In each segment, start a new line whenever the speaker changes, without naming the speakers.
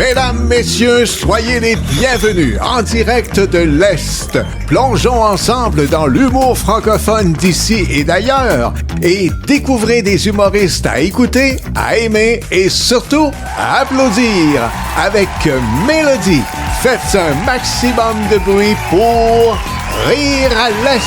Mesdames, messieurs, soyez les bienvenus en direct de l'Est. Plongeons ensemble dans l'humour francophone d'ici et d'ailleurs et découvrez des humoristes à écouter, à aimer et surtout à applaudir avec Mélodie. Faites un maximum de bruit pour Rire à l'Est.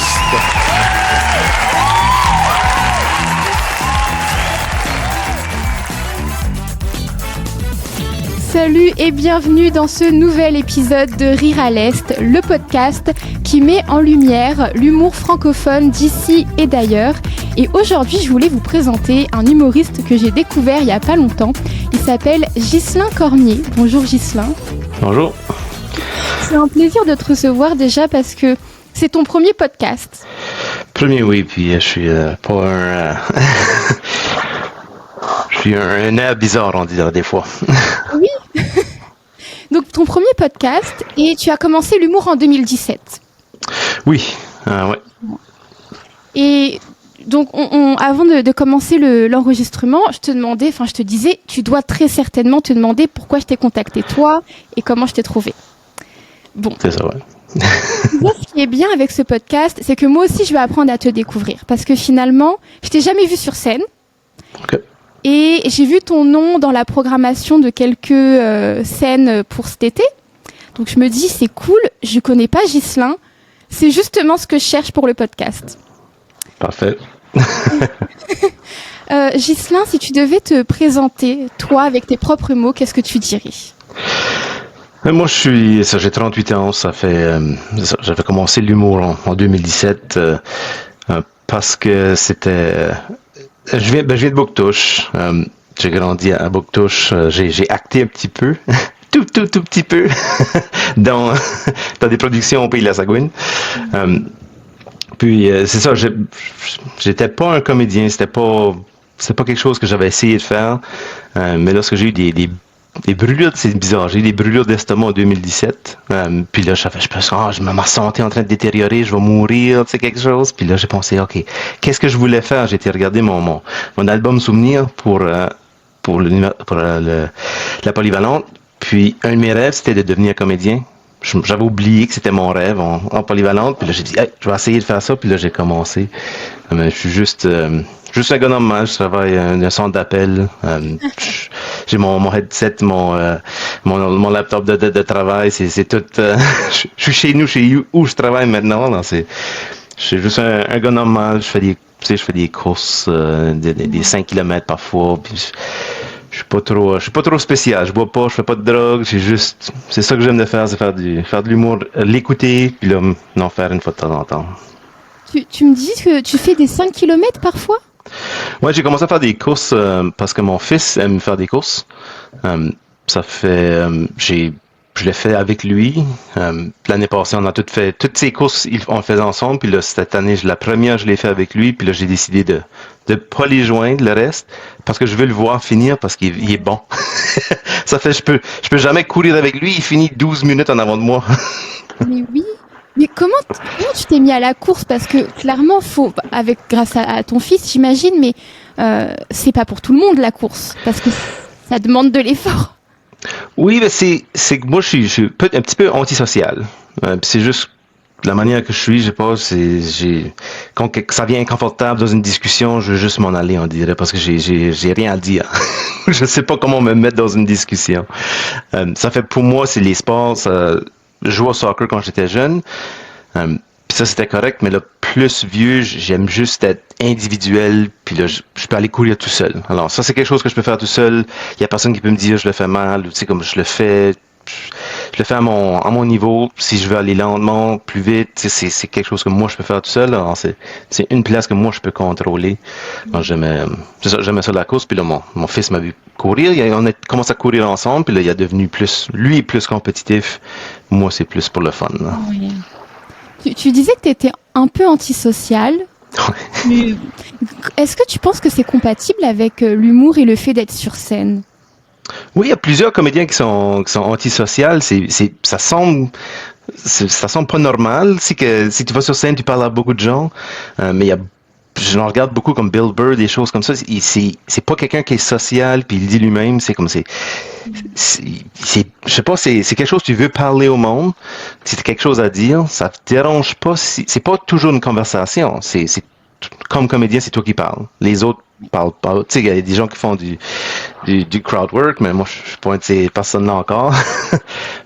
Salut et bienvenue dans ce nouvel épisode de Rire à l'Est, le podcast qui met en lumière l'humour francophone d'ici et d'ailleurs. Et aujourd'hui, je voulais vous présenter un humoriste que j'ai découvert il n'y a pas longtemps. Il s'appelle Ghislain Cormier. Bonjour Ghislain.
Bonjour.
C'est un plaisir de te recevoir déjà parce que c'est ton premier podcast.
Premier, oui, puis je suis pas un... je suis un air bizarre, on dirait des fois.
Oui. Donc ton premier podcast, et tu as commencé l'humour en 2017.
Oui, ouais.
Et donc avant de commencer l'enregistrement, je te disais, tu dois très certainement te demander pourquoi je t'ai contacté toi et comment je t'ai trouvé. Bon.
C'est ça, ouais.
Ce qui est bien avec ce podcast, c'est que moi aussi je vais apprendre à te découvrir. Parce que finalement, je t'ai jamais vu sur scène.
Ok.
Et j'ai vu ton nom dans la programmation de quelques scènes pour cet été. Donc je me dis, c'est cool, je connais pas Ghislain. C'est justement ce que je cherche pour le podcast.
Parfait.
Ghislain, si tu devais te présenter, toi, avec tes propres mots, qu'est-ce que tu dirais ?
Moi, j'ai 38 ans, j'avais commencé l'humour en 2017 parce que c'était... Je viens de Bouctouche. J'ai grandi à Bouctouche. J'ai acté un petit peu, tout petit peu, dans des productions au Pays de la Sagouine. Puis c'est ça. J'étais pas un comédien. C'était pas quelque chose que j'avais essayé de faire. Mais lorsque j'ai eu des brûlures, c'est bizarre. J'ai eu des brûlures d'estomac en 2017. Puis là, je me sentais en train de détériorer, je vais mourir, tu sais, quelque chose. Puis là, j'ai pensé, OK, qu'est-ce que je voulais faire? J'ai été regarder mon album souvenir pour la polyvalente. Puis un de mes rêves, c'était de devenir comédien. J'avais oublié que c'était mon rêve en polyvalente. Puis là, j'ai dit, hey, je vais essayer de faire ça. Puis là, j'ai commencé. Mais je suis juste un gars normal. Je travaille à un centre d'appel. J'ai mon headset, mon laptop de travail. C'est tout. Je suis chez nous, où je travaille maintenant. Je suis juste un gars normal. Je fais des courses, des 5 km parfois. Puis je suis pas trop spécial. Je bois pas, je fais pas de drogue. C'est ça que j'aime de faire, c'est faire de l'humour, l'écouter, puis là, en faire une fois de temps en temps.
Tu me dis que tu fais des 5 km parfois ?
Ouais, j'ai commencé à faire des courses parce que mon fils aime faire des courses. Je l'ai fait avec lui. L'année passée, on a toutes ces courses, on le faisait ensemble. Puis là, cette année, la première, je l'ai fait avec lui. Puis là, j'ai décidé de pas les joindre, le reste, parce que je veux le voir finir parce qu'il est bon. Ça fait, je peux jamais courir avec lui. Il finit 12 minutes en avant de moi.
Mais oui. Mais comment tu t'es mis à la course ? Parce que clairement, grâce à ton fils, j'imagine, mais c'est pas pour tout le monde la course, parce que ça demande de l'effort.
Oui, mais c'est que moi, je suis un petit peu antisocial. C'est juste la manière que je suis, je sais pas, quand ça vient inconfortable dans une discussion, je veux juste m'en aller, on dirait, parce que j'ai rien à dire. Je sais pas comment me mettre dans une discussion. Ça fait, pour moi, c'est les sports. Je jouais au soccer quand j'étais jeune. Puis ça, c'était correct, mais là, plus vieux, j'aime juste être individuel, puis là, je peux aller courir tout seul. Alors, ça, c'est quelque chose que je peux faire tout seul. Il y a personne qui peut me dire je le fais mal, tu sais, comme je le fais à mon niveau. Si je veux aller lentement, plus vite, c'est quelque chose que moi, je peux faire tout seul. Alors, c'est une place que moi, je peux contrôler. Alors, j'aimais ça la course, puis là, mon fils m'a vu courir. On a commencé à courir ensemble, puis là, il est devenu lui, plus compétitif. Moi, c'est plus pour le fun.
Oui. Tu disais que tu étais un peu antisocial.
Ouais.
Est-ce que tu penses que c'est compatible avec l'humour et le fait d'être sur scène ?
Oui, il y a plusieurs comédiens qui sont antisociaux. Ça semble pas normal. Si tu vas sur scène, tu parles à beaucoup de gens, mais il y a je le regarde beaucoup comme Bill Burr, des choses comme ça. C'est pas quelqu'un qui est social, puis il dit lui-même, c'est comme je sais pas, c'est quelque chose que tu veux parler au monde, si t'as quelque chose à dire, ça te dérange pas, c'est pas toujours une conversation, c'est comme comédien, c'est toi qui parles. Les autres parlent pas. Tu sais, il y a des gens qui font du crowd work, mais moi, je suis pas ces personnes-là encore.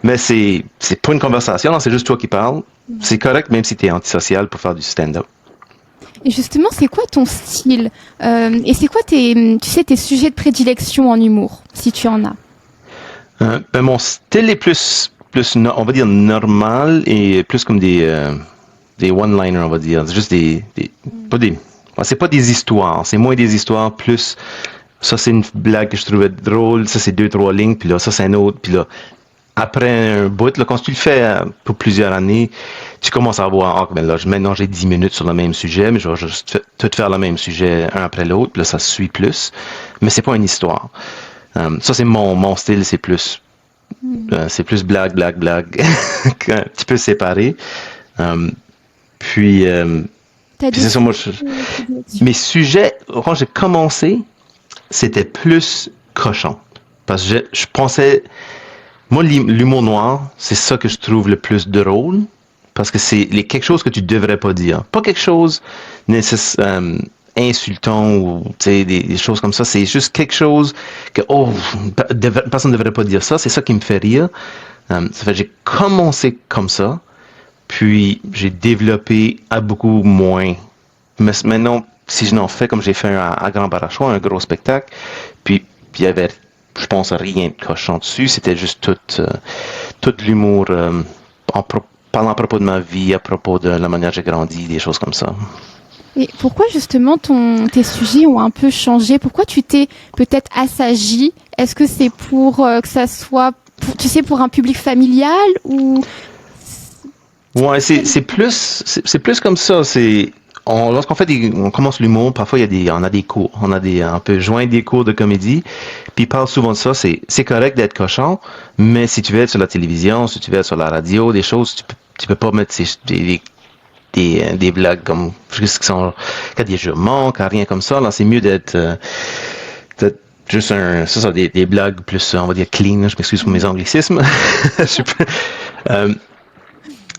Mais c'est pas une conversation, non, c'est juste toi qui parles. C'est correct, même si tu es antisocial pour faire du stand-up.
Et justement, c'est quoi ton style et c'est quoi tes sujets de prédilection en humour, si tu en as?
Ben, mon style est plus on va dire normal et plus comme des one-liners, on va dire. C'est juste c'est pas des histoires, c'est moins des histoires, plus ça c'est une blague que je trouvais drôle, ça c'est 2-3 lignes, puis là ça c'est un autre, puis là après un bout, là, quand tu le fais pour plusieurs années, tu commences à voir, ben là, maintenant j'ai 10 minutes sur le même sujet, mais je vais juste tout faire le même sujet un après l'autre, puis là ça se suit plus, mais c'est pas une histoire. Ça c'est mon style, c'est plus blague, un petit peu séparé. Puis c'est ça, moi, mes sujets, quand j'ai commencé, c'était plus cochon. Parce que je pensais, moi, l'humour noir, c'est ça que je trouve le plus drôle. Parce que c'est quelque chose que tu devrais pas dire. Pas quelque chose insultant ou des choses comme ça. C'est juste quelque chose que, personne ne devrait pas dire ça. C'est ça qui me fait rire. Ça fait que j'ai commencé comme ça. Puis j'ai développé à beaucoup moins. Mais maintenant, si je n'en fais comme j'ai fait à Grand Barachois, un gros spectacle, puis il y avait, je pense, rien de cochon dessus. C'était juste tout l'humour parlant à propos de ma vie, à propos de la manière dont j'ai grandi, des choses comme ça.
Et pourquoi justement tes sujets ont un peu changé? Pourquoi tu t'es peut-être assagi? Est-ce que c'est pour que ça soit, pour un public familial ou...
Ouais, c'est plus comme ça. Lorsqu'on on commence l'humour, parfois on a des cours, on peut joindre des cours de comédie, puis ils parlent souvent de ça. C'est correct d'être cochon, mais si tu veux être sur la télévision, si tu veux être sur la radio, des choses, tu peux pas mettre des blagues comme juste qui sont des jeux manques, rien comme ça. Là, c'est mieux d'être juste des blagues plus, on va dire clean. Là, je m'excuse pour mes anglicismes.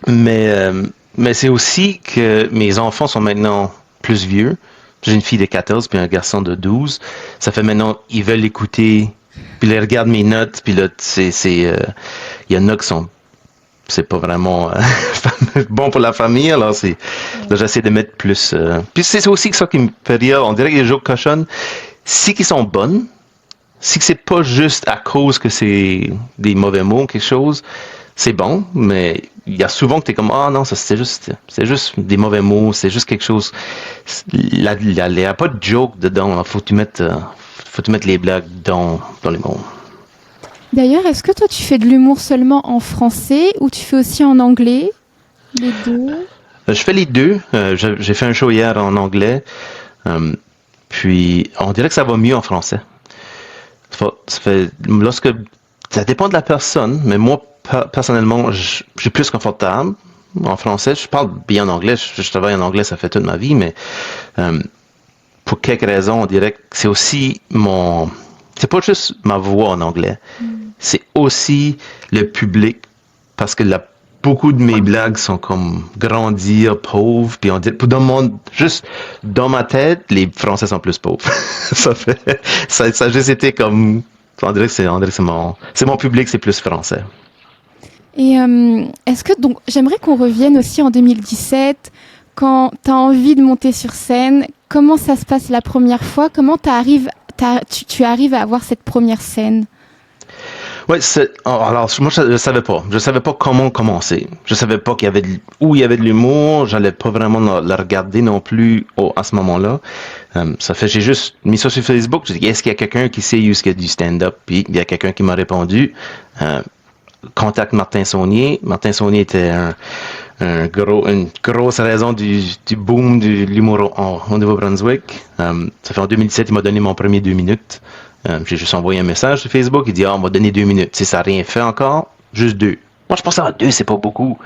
Mais c'est aussi que mes enfants sont maintenant plus vieux. J'ai une fille de 14 puis un garçon de 12. Ça fait maintenant, ils veulent écouter, puis ils regardent mes notes, puis là, il y en a qui sont, c'est pas vraiment bon pour la famille, alors là, j'essaie de mettre plus. Puis c'est aussi ça qui me fait rire. On dirait que les jokes cochonnes, si qu'ils sont bonnes, si que c'est pas juste à cause que c'est des mauvais mots, quelque chose, c'est bon, mais il y a souvent que t'es comme, non, ça c'est juste des mauvais mots, c'est juste quelque chose. Il n'y a pas de joke dedans, faut que tu mettes les blagues dans les mots.
D'ailleurs, est-ce que toi tu fais de l'humour seulement en français ou tu fais aussi en anglais? Les deux?
Je fais les deux. J'ai fait un show hier en anglais, puis on dirait que ça va mieux en français. Ça dépend de la personne, mais moi, personnellement, je suis plus confortable en français. Je parle bien en anglais. Je travaille en anglais, ça fait toute ma vie, mais pour quelques raisons, on dirait que c'est aussi c'est pas juste ma voix en anglais. C'est aussi le public, parce que beaucoup de mes blagues sont comme grandir, pauvres, puis on dit, juste dans ma tête, les Français sont plus pauvres. ça a juste été comme, on dirait que c'est mon public, c'est plus français.
Et est-ce que, donc, j'aimerais qu'on revienne aussi en 2017, quand tu as envie de monter sur scène, comment ça se passe la première fois? Comment tu arrives à avoir cette première scène?
Ouais, alors moi je savais pas comment commencer. Je savais pas où il y avait de l'humour. J'allais pas vraiment le regarder non plus à ce moment-là. J'ai juste mis ça sur Facebook. J'ai dit, est-ce qu'il y a quelqu'un qui sait où il y a du stand-up? Puis il y a quelqu'un qui m'a répondu. Contacte Martin Saunier. Martin Saunier était une grosse raison du boom de l'humour au Nouveau-Brunswick. Ça fait en 2017, il m'a donné mon premier 2 minutes. J'ai juste envoyé un message sur Facebook, il dit on m'a donné 2 minutes. Si ça n'a rien fait encore, juste 2. Moi je pensais 2 c'est pas beaucoup.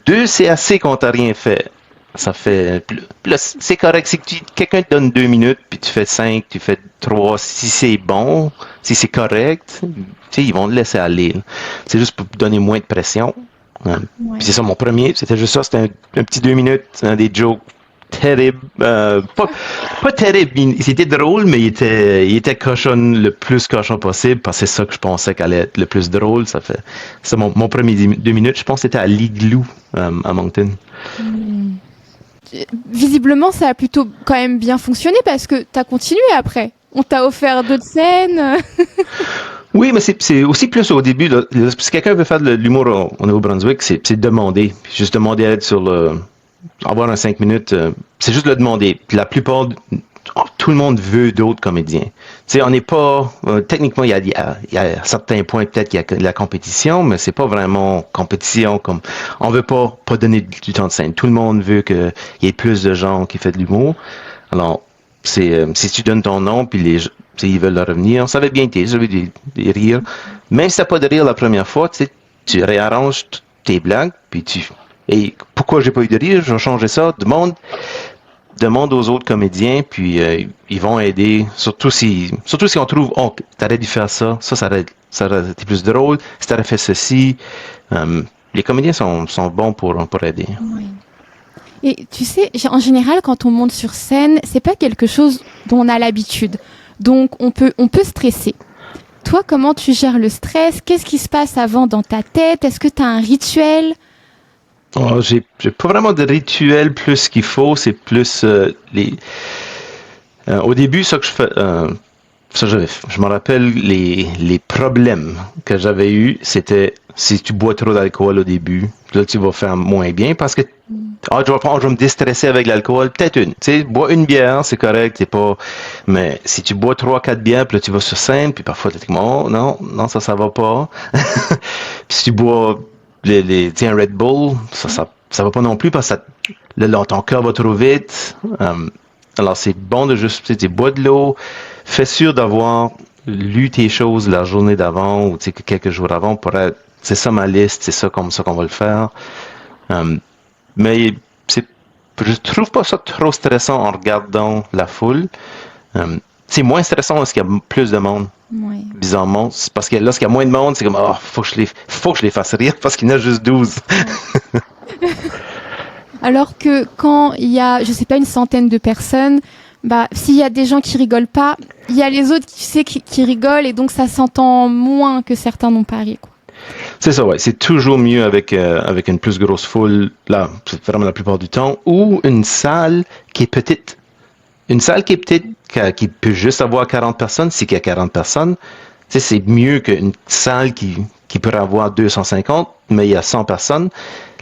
2 c'est assez quand t'as rien fait. Ça fait. Là, c'est correct. Si quelqu'un te donne 2 minutes, puis tu fais 5, tu fais 3, si c'est bon, si c'est correct, tu sais, ils vont te laisser aller. Là. C'est juste pour donner moins de pression.
Ouais.
Puis c'est ça, mon premier, c'était juste ça. C'était un petit 2 minutes, des jokes terribles. Pas terrible. C'était drôle, mais il était cochon le plus cochon possible parce que c'est ça que je pensais qu'allait être le plus drôle. Ça fait. C'est mon premier 2 minutes. Je pense que c'était à l'Igloo à Moncton.
Visiblement, ça a plutôt quand même bien fonctionné parce que t'as continué après. On t'a offert d'autres scènes.
Oui, mais c'est aussi plus au début. Là, si quelqu'un veut faire de l'humour au Nouveau-Brunswick, c'est demander. Juste demander à être sur le. Avoir un 5 minutes, c'est juste le demander. Puis la plupart, tout le monde veut d'autres comédiens. Tu sais, on n'est pas. Techniquement, il y a certains points, peut-être qu'il y a de la compétition, mais c'est pas vraiment compétition comme. On veut pas donner du temps de scène. Tout le monde veut qu'il y ait plus de gens qui font de l'humour. Alors, si tu donnes ton nom, puis ils veulent revenir, ça va bien été, j'avais des rires. Même si t'as pas de rire la première fois, tu réarranges tes blagues, puis et pourquoi j'ai pas eu de rire, je vais changer ça, demande aux autres comédiens, puis ils vont aider, surtout si on trouve, oh, t'aurais dû faire ça aurait été plus drôle, si t'aurais fait ceci, les comédiens sont bons pour aider.
Oui. Et tu sais, en général, quand on monte sur scène, c'est pas quelque chose dont on a l'habitude. Donc, on peut stresser. Toi, comment tu gères le stress? Qu'est-ce qui se passe avant dans ta tête? Est-ce que tu as un rituel?
Oh, j'ai pas vraiment de rituel plus qu'il faut. C'est plus au début, ça que je fais. Je me rappelle les problèmes que j'avais eu, c'était si tu bois trop d'alcool au début, là tu vas faire moins bien parce que je vais me déstresser avec l'alcool, peut-être une. Tu sais, bois une bière, c'est correct, c'est pas. Mais si tu bois 3-4 bières, puis là tu vas sur scène, puis parfois tu te dis oh non, ça va pas. Puis si tu bois un Red Bull, ça va pas non plus parce que ton cœur va trop vite. Alors c'est bon de juste bois de l'eau. Fais sûr d'avoir lu tes choses la journée d'avant ou quelques jours avant pour être. C'est ça ma liste, c'est ça comme ça qu'on va le faire. Mais je trouve pas ça trop stressant en regardant la foule. C'est moins stressant lorsqu'il y a plus de monde.
Oui.
Bizarrement. C'est parce que lorsqu'il y a moins de monde, c'est comme faut que je les fasse rire parce qu'il y en a juste 12.
Alors que quand il y a, je sais pas, une centaine de personnes, s'il y a des gens qui rigolent pas, il y a les autres qui rigolent et donc ça s'entend moins que certains n'ont pas ri, quoi.
C'est ça, ouais. C'est toujours mieux avec une plus grosse foule, là, c'est vraiment la plupart du temps, ou une salle qui est petite. Une salle qui est petite, qui peut juste avoir 40 personnes, si il y a 40 personnes, c'est mieux qu'une salle qui peut avoir 250, mais il y a 100 personnes.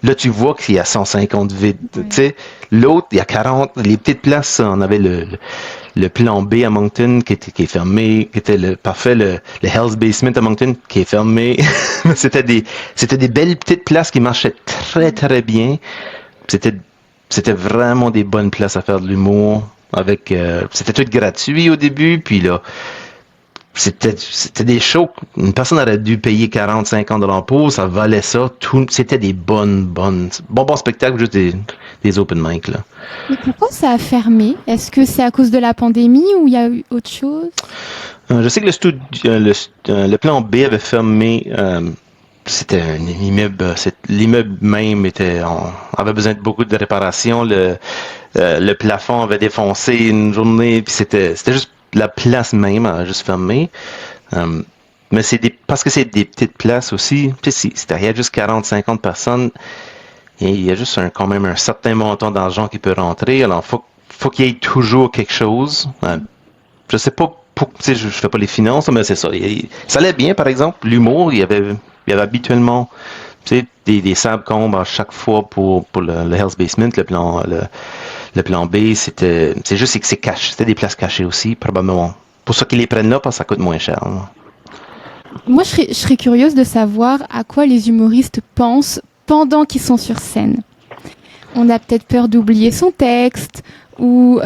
Là, tu vois qu'il y a 150 vides. Oui. L'autre, il y a 40. Les petites places, on avait le plan B à Moncton qui est fermé, qui était le Hell's Basement à Moncton qui est fermé. C'était des belles petites places qui marchaient très, très bien. C'était vraiment des bonnes places à faire de l'humour. C'était tout gratuit au début, puis là, c'était des shows. Une personne aurait dû payer 40-50 $ pour, ça valait ça. C'était des bons spectacles, juste des open mic, là.
Mais pourquoi ça a fermé? Est-ce que c'est à cause de la pandémie ou il y a eu autre chose?
Je sais que le plan B avait fermé. C'était un immeuble. L'immeuble même avait besoin de beaucoup de réparations. Le plafond avait défoncé une journée, puis c'était juste la place même a juste fermé. Mais parce que c'est des petites places aussi. Tu sais, il y a juste 40-50 personnes. Et il y a juste quand même un certain montant d'argent qui peut rentrer. Alors, faut qu'il y ait toujours quelque chose. Je sais pas, je fais pas les finances, mais c'est ça. Ça allait bien, par exemple. L'humour, il y avait habituellement, des sables combes à chaque fois pour le Hell's Basement, le plan B. C'est juste que c'est caché. C'était des places cachées aussi, probablement. Pour ça qu'ils les prennent là, parce que ça coûte moins cher. Là.
Moi, je serais curieuse de savoir à quoi les humoristes pensent pendant qu'ils sont sur scène. On a peut-être peur d'oublier son texte, ou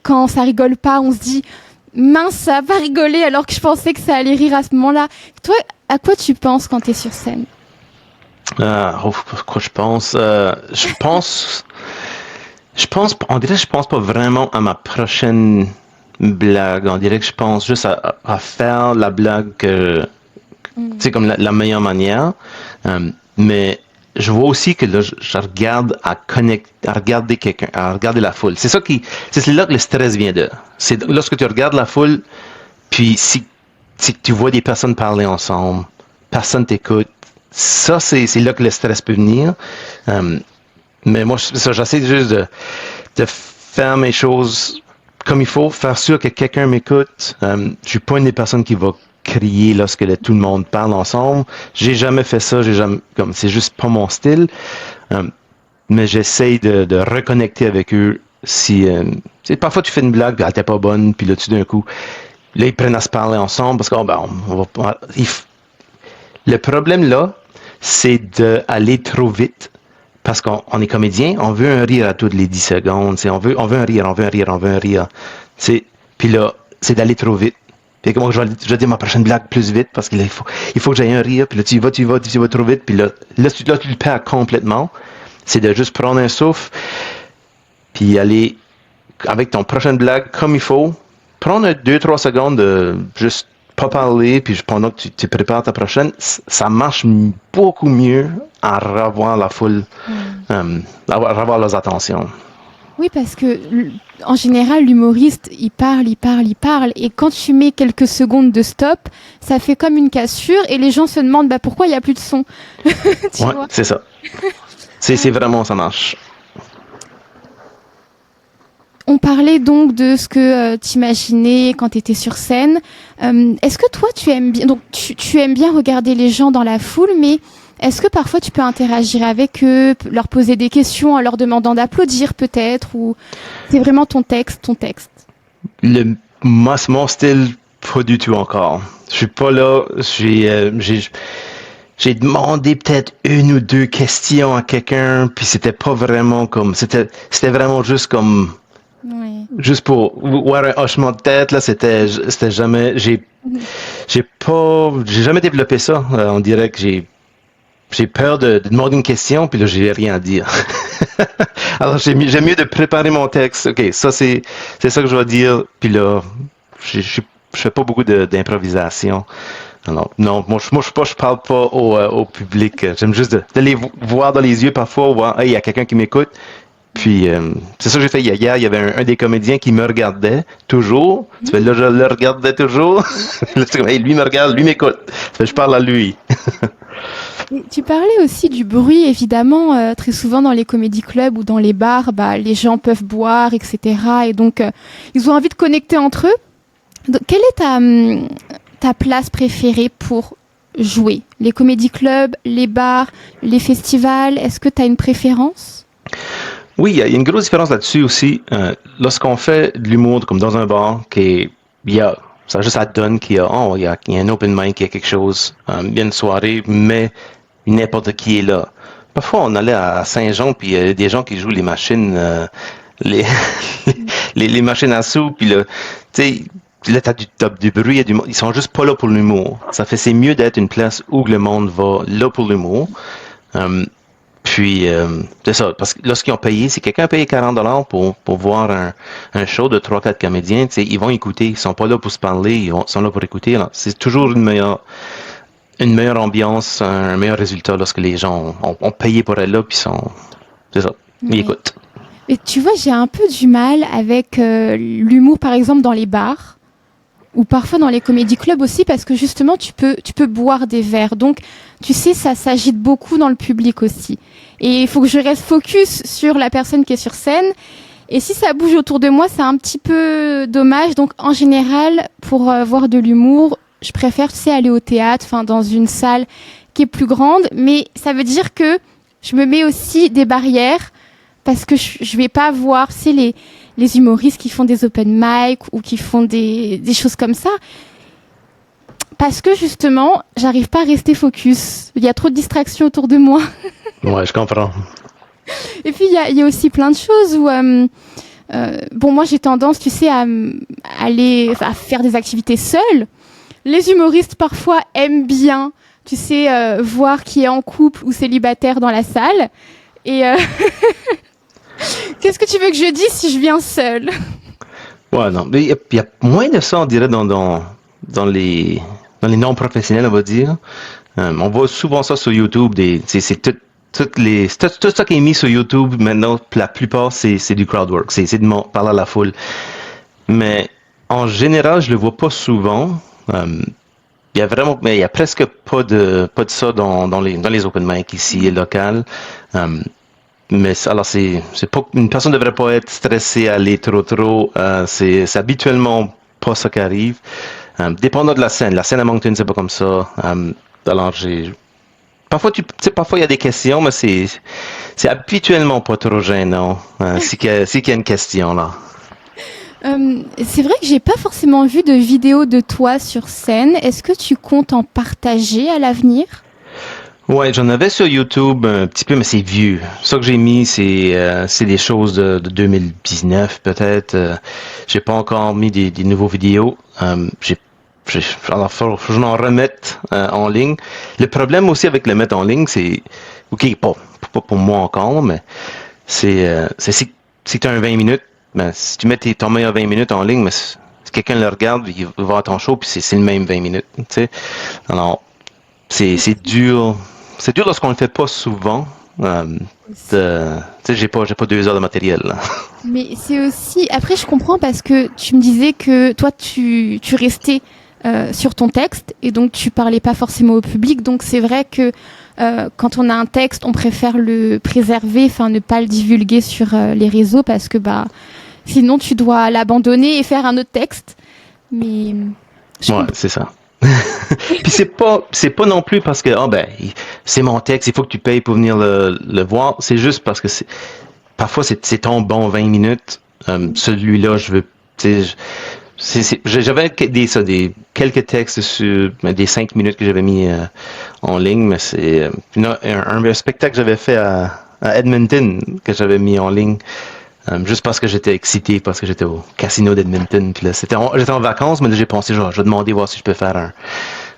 quand ça rigole pas, on se dit « mince, ça va rigoler alors que je pensais que ça allait rire à ce moment-là ». Toi, à quoi tu penses quand tu es sur scène?
Quoi je pense? Je pense... On dirait que je pense pas vraiment à ma prochaine blague. On dirait que je pense juste à faire la blague c'est comme la meilleure manière. Mais je vois aussi que là, je regarde à regarder quelqu'un, à regarder la foule. C'est là que le stress vient de. C'est lorsque tu regardes la foule, puis si tu vois des personnes parler ensemble, personne t'écoute. Ça, c'est là que le stress peut venir. Mais moi, j'essaie juste de faire mes choses comme il faut, faire sûr que quelqu'un m'écoute. Je suis pas une des personnes qui va crier lorsque tout le monde parle ensemble. J'ai jamais fait ça, c'est juste pas mon style. Mais j'essaie de reconnecter avec eux. Parfois tu fais une blague, puis elle était pas bonne, puis là, tout d'un coup, là, ils prennent à se parler ensemble parce que le problème là, c'est d'aller trop vite. Parce qu'on est comédien, on veut un rire à toutes les 10 secondes. On veut un rire. Puis là, c'est d'aller trop vite. Puis moi, je vais dire ma prochaine blague plus vite parce qu'il faut que j'aille un rire. Puis là, tu vas trop vite. Puis là, tu le perds complètement. C'est de juste prendre un souffle, puis aller avec ton prochaine blague comme il faut. Prendre 2-3 secondes de juste pas parler, puis pendant que tu prépares ta prochaine, ça marche beaucoup mieux à revoir la foule, à revoir leurs attentions.
Oui, parce que en général, l'humoriste, il parle, et quand tu mets quelques secondes de stop, ça fait comme une cassure, et les gens se demandent pourquoi il n'y a plus de son. Tu vois?
C'est ça. C'est vraiment, ça marche.
On parlait donc de ce que tu imaginais quand tu étais sur scène. Est-ce que toi, tu aimes bien, donc tu aimes bien regarder les gens dans la foule, mais est-ce que parfois tu peux interagir avec eux, leur poser des questions en leur demandant d'applaudir peut-être, ou c'est vraiment ton texte?
Mon style, pas du tout encore. Je suis pas là. J'ai demandé peut-être 1 ou 2 questions à quelqu'un, puis c'était pas vraiment comme, c'était vraiment juste comme, juste pour voir un hochement de tête, là, c'était jamais, j'ai jamais développé ça. On dirait que j'ai peur de demander une question, puis là, j'ai rien à dire. Alors, j'aime mieux de préparer mon texte. OK, ça, c'est ça que je vais dire, puis là, je fais pas beaucoup d'improvisation. Non, moi je parle pas au public. J'aime juste de les voir dans les yeux parfois, voir, hey, il y a quelqu'un qui m'écoute. Puis, c'est ça que j'ai fait hier. Il y avait un des comédiens qui me regardait toujours. Là, je le regardais toujours. Là, c'est comme, hey, lui me regarde, lui m'écoute. Je parle à lui.
Tu parlais aussi du bruit, évidemment. Très souvent dans les comédie clubs ou dans les bars, les gens peuvent boire, etc. Et donc, ils ont envie de connecter entre eux. Donc, quelle est ta place préférée pour jouer? Les comédie clubs, les bars, les festivals, est-ce que tu as une préférence?
Oui, il y a une grosse différence là-dessus aussi. Lorsqu'on fait de l'humour comme dans un bar, ça donne qu'il y a un open mic, il y a quelque chose, il y a une soirée, mais n'importe qui est là. Parfois, on allait à Saint-Jean, puis il y a des gens qui jouent les machines, les machines à sous, puis là, tu sais, là, t'as du bruit, ils sont juste pas là pour l'humour. C'est mieux d'être une place où le monde va là pour l'humour. Puis, c'est ça, parce que lorsqu'ils ont payé, si quelqu'un a payé $40 pour voir un show de 3-4 comédiens, ils vont écouter, ils sont pas là pour se parler, ils sont là pour écouter. Alors, c'est toujours une meilleure ambiance, un meilleur résultat lorsque les gens ont payé pour être là, puis c'est ça, ils écoutent.
Et tu vois, j'ai un peu du mal avec l'humour, par exemple, dans les bars, ou parfois dans les comédie clubs aussi, parce que justement, tu peux boire des verres. Donc, tu sais, ça s'agite beaucoup dans le public aussi. Et il faut que je reste focus sur la personne qui est sur scène. Et si ça bouge autour de moi, c'est un petit peu dommage. Donc, en général, pour voir de l'humour, je préfère, tu sais, aller au théâtre, dans une salle qui est plus grande. Mais ça veut dire que je me mets aussi des barrières, parce que je vais pas voir, tu sais, les humoristes qui font des open mic ou qui font des choses comme ça. Parce que justement, j'arrive pas à rester focus. Il y a trop de distractions autour de moi.
Ouais, je comprends.
Et puis, il y a aussi plein de choses où... moi, j'ai tendance, tu sais, à faire des activités seule. Les humoristes, parfois, aiment bien, tu sais, voir qui est en couple ou célibataire dans la salle. Et... Qu'est-ce que tu veux que je dise si je viens seule?
Ouais, non. Mais il y a moins de ça, on dirait, dans les non-professionnels, on va dire. On voit souvent ça sur YouTube. C'est tout ça qui est mis sur YouTube maintenant, la plupart, c'est du crowd work. C'est de parler à la foule. Mais en général, je le vois pas souvent. Mais il y a presque pas de ça dans les open mic ici, locales. Mais alors c'est pas, une personne ne devrait pas être stressée à aller trop. C'est habituellement pas ça qui arrive. Dépendant de la scène. La scène à Moncton, c'est pas comme ça. Alors parfois parfois il y a des questions, mais c'est habituellement pas trop gênant. S'il y a une question là.
C'est vrai que j'ai pas forcément vu de vidéo de toi sur scène. Est-ce que tu comptes en partager à l'avenir?
Ouais, j'en avais sur YouTube un petit peu, mais c'est vieux. Ça que j'ai mis, c'est des choses de 2019 peut-être. J'ai pas encore mis des nouveaux vidéos. Alors, faut que je m'en remette en ligne. Le problème aussi avec le mettre en ligne, c'est, ok, pas pour moi encore, mais c'est si tu as un 20 minutes, ben, si tu mets ton meilleur 20 minutes en ligne, mais si quelqu'un le regarde, il va voir ton show, puis c'est le même 20 minutes, tu sais. Alors, c'est dur. C'est dur lorsqu'on le fait pas souvent. Tu sais, j'ai pas 2 heures de matériel, là.
Mais c'est aussi... Après, je comprends parce que tu me disais que toi, tu restais sur ton texte et donc tu parlais pas forcément au public. Donc c'est vrai que quand on a un texte, on préfère le préserver, enfin ne pas le divulguer sur les réseaux parce que sinon tu dois l'abandonner et faire un autre texte. Mais
ouais, c'est ça. Puis c'est pas non plus parce que c'est mon texte, il faut que tu payes pour venir le voir. C'est juste parce que parfois c'est ton bon 20 minutes. Celui-là, je veux, j'avais quelques textes sur des 5 minutes que j'avais mis en ligne, mais c'est un spectacle que j'avais fait à Edmonton que j'avais mis en ligne. Juste parce que j'étais excité, parce que j'étais au casino d'Edmonton. Puis là, j'étais en vacances, mais là, j'ai pensé, je vais demander voir si je peux faire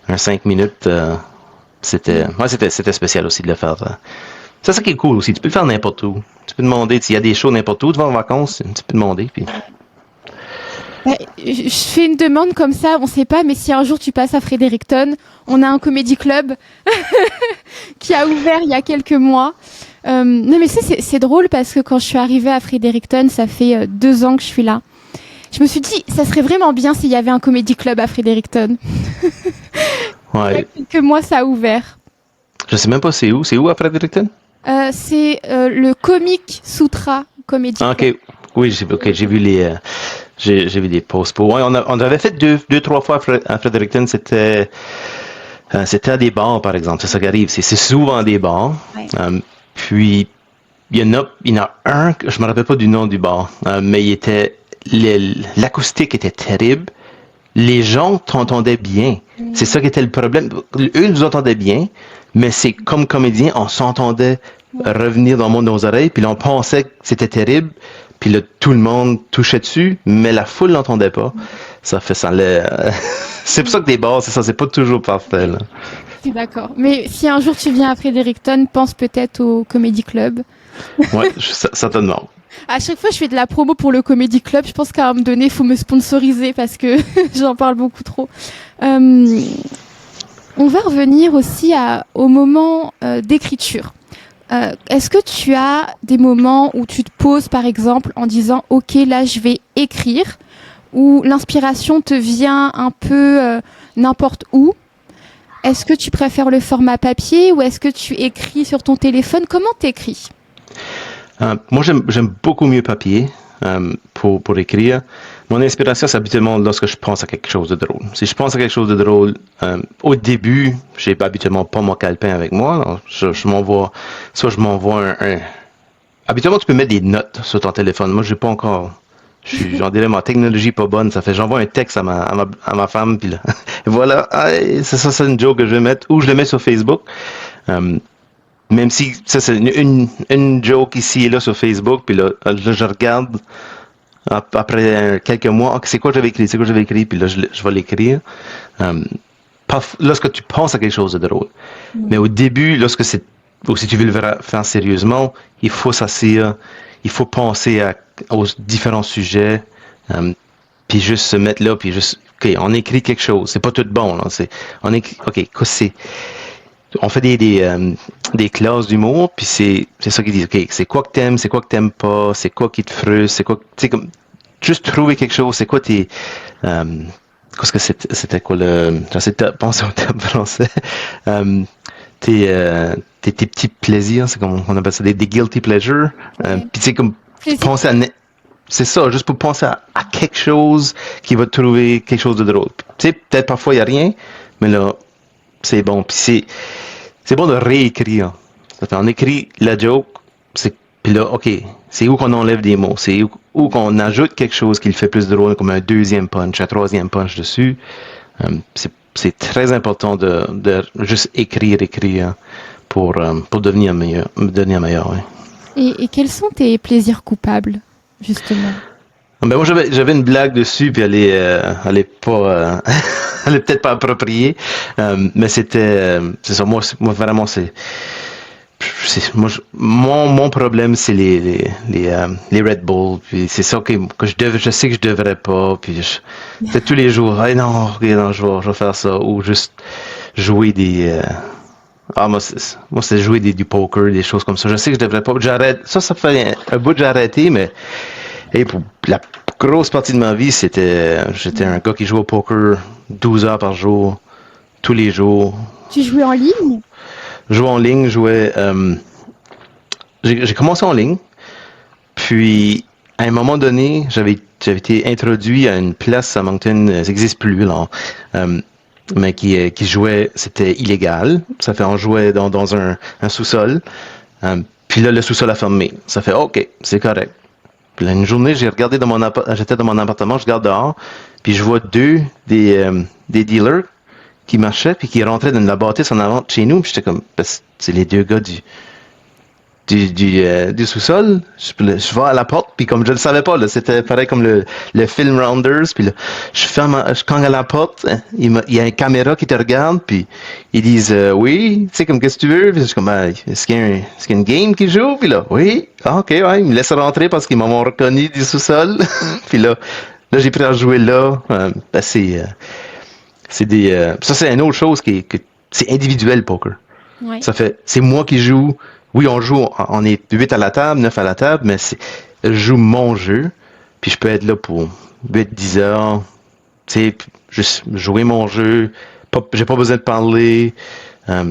un 5 minutes. C'était spécial aussi de le faire. C'est ça qui est cool aussi. Tu peux le faire n'importe où. Tu peux demander, s'il y a des shows n'importe où, tu vas en vacances, tu peux demander. Puis...
Je fais une demande comme ça, on sait pas, mais si un jour tu passes à Fredericton, on a un comédie club qui a ouvert il y a quelques mois. Non mais c'est drôle parce que quand je suis arrivée à Fredericton, ça fait 2 ans que je suis là. Je me suis dit, ça serait vraiment bien s'il y avait un comédie club à Fredericton.
Ouais.
Il y a quelques mois, ça a ouvert.
Je sais même pas c'est où. C'est où à Fredericton?
C'est le Comic Sutra Comedy Club.
Ok. Oui, j'ai vu j'ai vu des posts. Ouais, on avait fait 2-3 fois à Fredericton. C'était à des bars, par exemple. C'est ça qui arrive. C'est souvent des bars. Ouais. Puis, il y en a un, je me rappelle pas du nom du bar, mais l'acoustique était terrible. Les gens t'entendaient bien. C'est ça qui était le problème. Eux nous entendaient bien, mais c'est comme comédien, on s'entendait revenir dans nos oreilles, puis là, on pensait que c'était terrible, puis là, tout le monde touchait dessus, mais la foule l'entendait pas. Ça fait ça. C'est pour ça que des bars, c'est ça, c'est pas toujours parfait, là.
D'accord. Mais si un jour tu viens à Fredericton, pense peut-être au Comedy Club.
Ouais, certainement.
À chaque fois, je fais de la promo pour le Comedy Club. Je pense qu'à un moment donné, il faut me sponsoriser parce que j'en parle beaucoup trop. On va revenir aussi au moment d'écriture. Est-ce que tu as des moments où tu te poses, par exemple, en disant « Ok, là, je vais écrire » où l'inspiration te vient un peu n'importe où? Est-ce que tu préfères le format papier ou est-ce que tu écris sur ton téléphone? Comment t'écris?
Moi, j'aime beaucoup mieux papier pour écrire. Mon inspiration, c'est habituellement lorsque je pense à quelque chose de drôle. Si je pense à quelque chose de drôle, au début, j'ai habituellement pas mon calepin avec moi. Alors je m'envoie un... Habituellement, tu peux mettre des notes sur ton téléphone. Moi, j'ai pas encore... J'en dirais, ma technologie pas bonne. Ça fait, j'envoie un texte à ma femme, puis là, voilà, c'est une joke que je vais mettre, ou je le mets sur Facebook. Même si, ça, c'est une joke ici et là sur Facebook, puis là je regarde, après quelques mois, c'est quoi j'avais écrit, puis là, je vais l'écrire. Lorsque tu penses à quelque chose de drôle. Mais au début, lorsque c'est ou si tu veux le faire sérieusement, il faut s'asseoir, il faut penser aux différents sujets, puis juste se mettre là, puis juste, ok, on écrit quelque chose, c'est pas tout bon, là, on écrit, ok, on fait des classes d'humour, puis c'est ça qu'ils disent, ok, c'est quoi que t'aimes pas, c'est quoi qui te frustre, c'est quoi, tu sais, comme, juste trouver quelque chose, c'est quoi tes, qu'est-ce que c'était quoi j'essaie de penser au terme français, tes petits plaisirs, c'est comme on appelle ça des guilty pleasures, puis tu sais, comme, penser c'est ça, juste pour penser à quelque chose qui va te trouver quelque chose de drôle. Tu sais, peut-être parfois il n'y a rien, mais là, c'est bon. Puis c'est bon de réécrire. On écrit la joke, puis là, ok, c'est où qu'on enlève des mots, c'est où qu'on ajoute quelque chose qui le fait plus drôle, comme un deuxième punch, un troisième punch dessus. C'est très important de juste écrire pour devenir meilleur. Ouais.
Et quels sont tes plaisirs coupables, justement?
Ben moi j'avais une blague dessus, puis elle est pas elle est peut-être pas appropriée, mais c'est ça, moi vraiment mon problème c'est les Red Bull, puis c'est ça que je sais que je devrais pas, puis c'est tous les jours, hey, non, je vais faire ça, ou juste jouer des moi c'est jouer du poker, des choses comme ça. Je sais que je devrais pas, j'arrête, ça fait un bout que j'ai arrêté, mais pour la grosse partie de ma vie, j'étais un gars qui jouait au poker 12 heures par jour, tous les jours.
Tu jouais en ligne?
Jouais en ligne, j'ai commencé en ligne, puis à un moment donné, j'avais été introduit à une place à Moncton, ça n'existe plus là, mais qui jouait, c'était illégal. Ça fait on jouait dans un sous-sol, puis là le sous-sol a fermé. Ça fait ok, c'est correct. Puis là, une journée, j'étais dans mon appartement, je regarde dehors, puis je vois des dealers qui marchaient, puis qui rentraient dans la bâtisse en avant de chez nous, puis j'étais comme, c'est les deux gars du sous-sol. Je vais à la porte, puis comme je le savais pas, là, c'était pareil comme le film Rounders, puis là, je cogne à la porte, il y a une caméra qui te regarde, puis ils disent oui, tu sais, comme qu'est-ce que tu veux, puis je suis comme, est-ce qu'il y a une game qui joue, puis là, oui, ok, ouais, ils me laissent rentrer parce qu'ils m'ont reconnu du sous-sol, puis là j'ai pris à jouer là, ça c'est une autre chose que c'est individuel, le poker.
Ouais.
C'est moi qui joue. Oui, on est 8 à la table, 9 à la table, mais je joue mon jeu, puis je peux être là pour 8-10 heures, tu sais, juste jouer mon jeu, j'ai pas besoin de parler,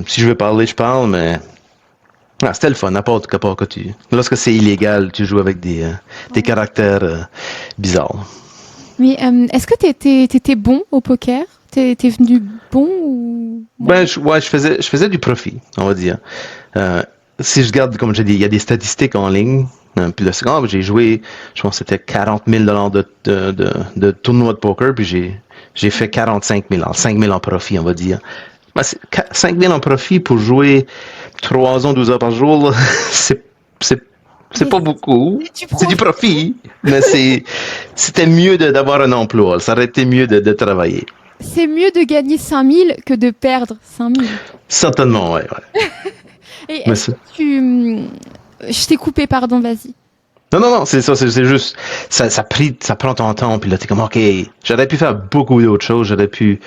si je veux parler, je parle, mais c'était le fun, à part que lorsque c'est illégal, tu joues avec des caractères bizarres.
Mais est-ce que t'étais bon au poker? T'es venu bon ou...
Ben, je faisais du profit, on va dire. Si je regarde, comme j'ai dit, il y a des statistiques en ligne. Puis là, j'ai joué, je pense que c'était 40 000 $ de tournois de poker, puis j'ai fait 45 000, 5 000 en profit, on va dire. Ben, 5 000 en profit pour jouer 3 ans, 12 heures par jour, là, c'est pas beaucoup. C'est du profit, mais c'était mieux d'avoir un emploi. Ça aurait été mieux de travailler.
C'est mieux de gagner 5 000 que de perdre 5 000.
Certainement, ouais.
Et je t'ai coupé, pardon, vas-y.
Non, c'est ça, c'est juste, ça prend ton temps, puis là, t'es comme, ok, j'aurais pu faire beaucoup d'autres choses, j'aurais pu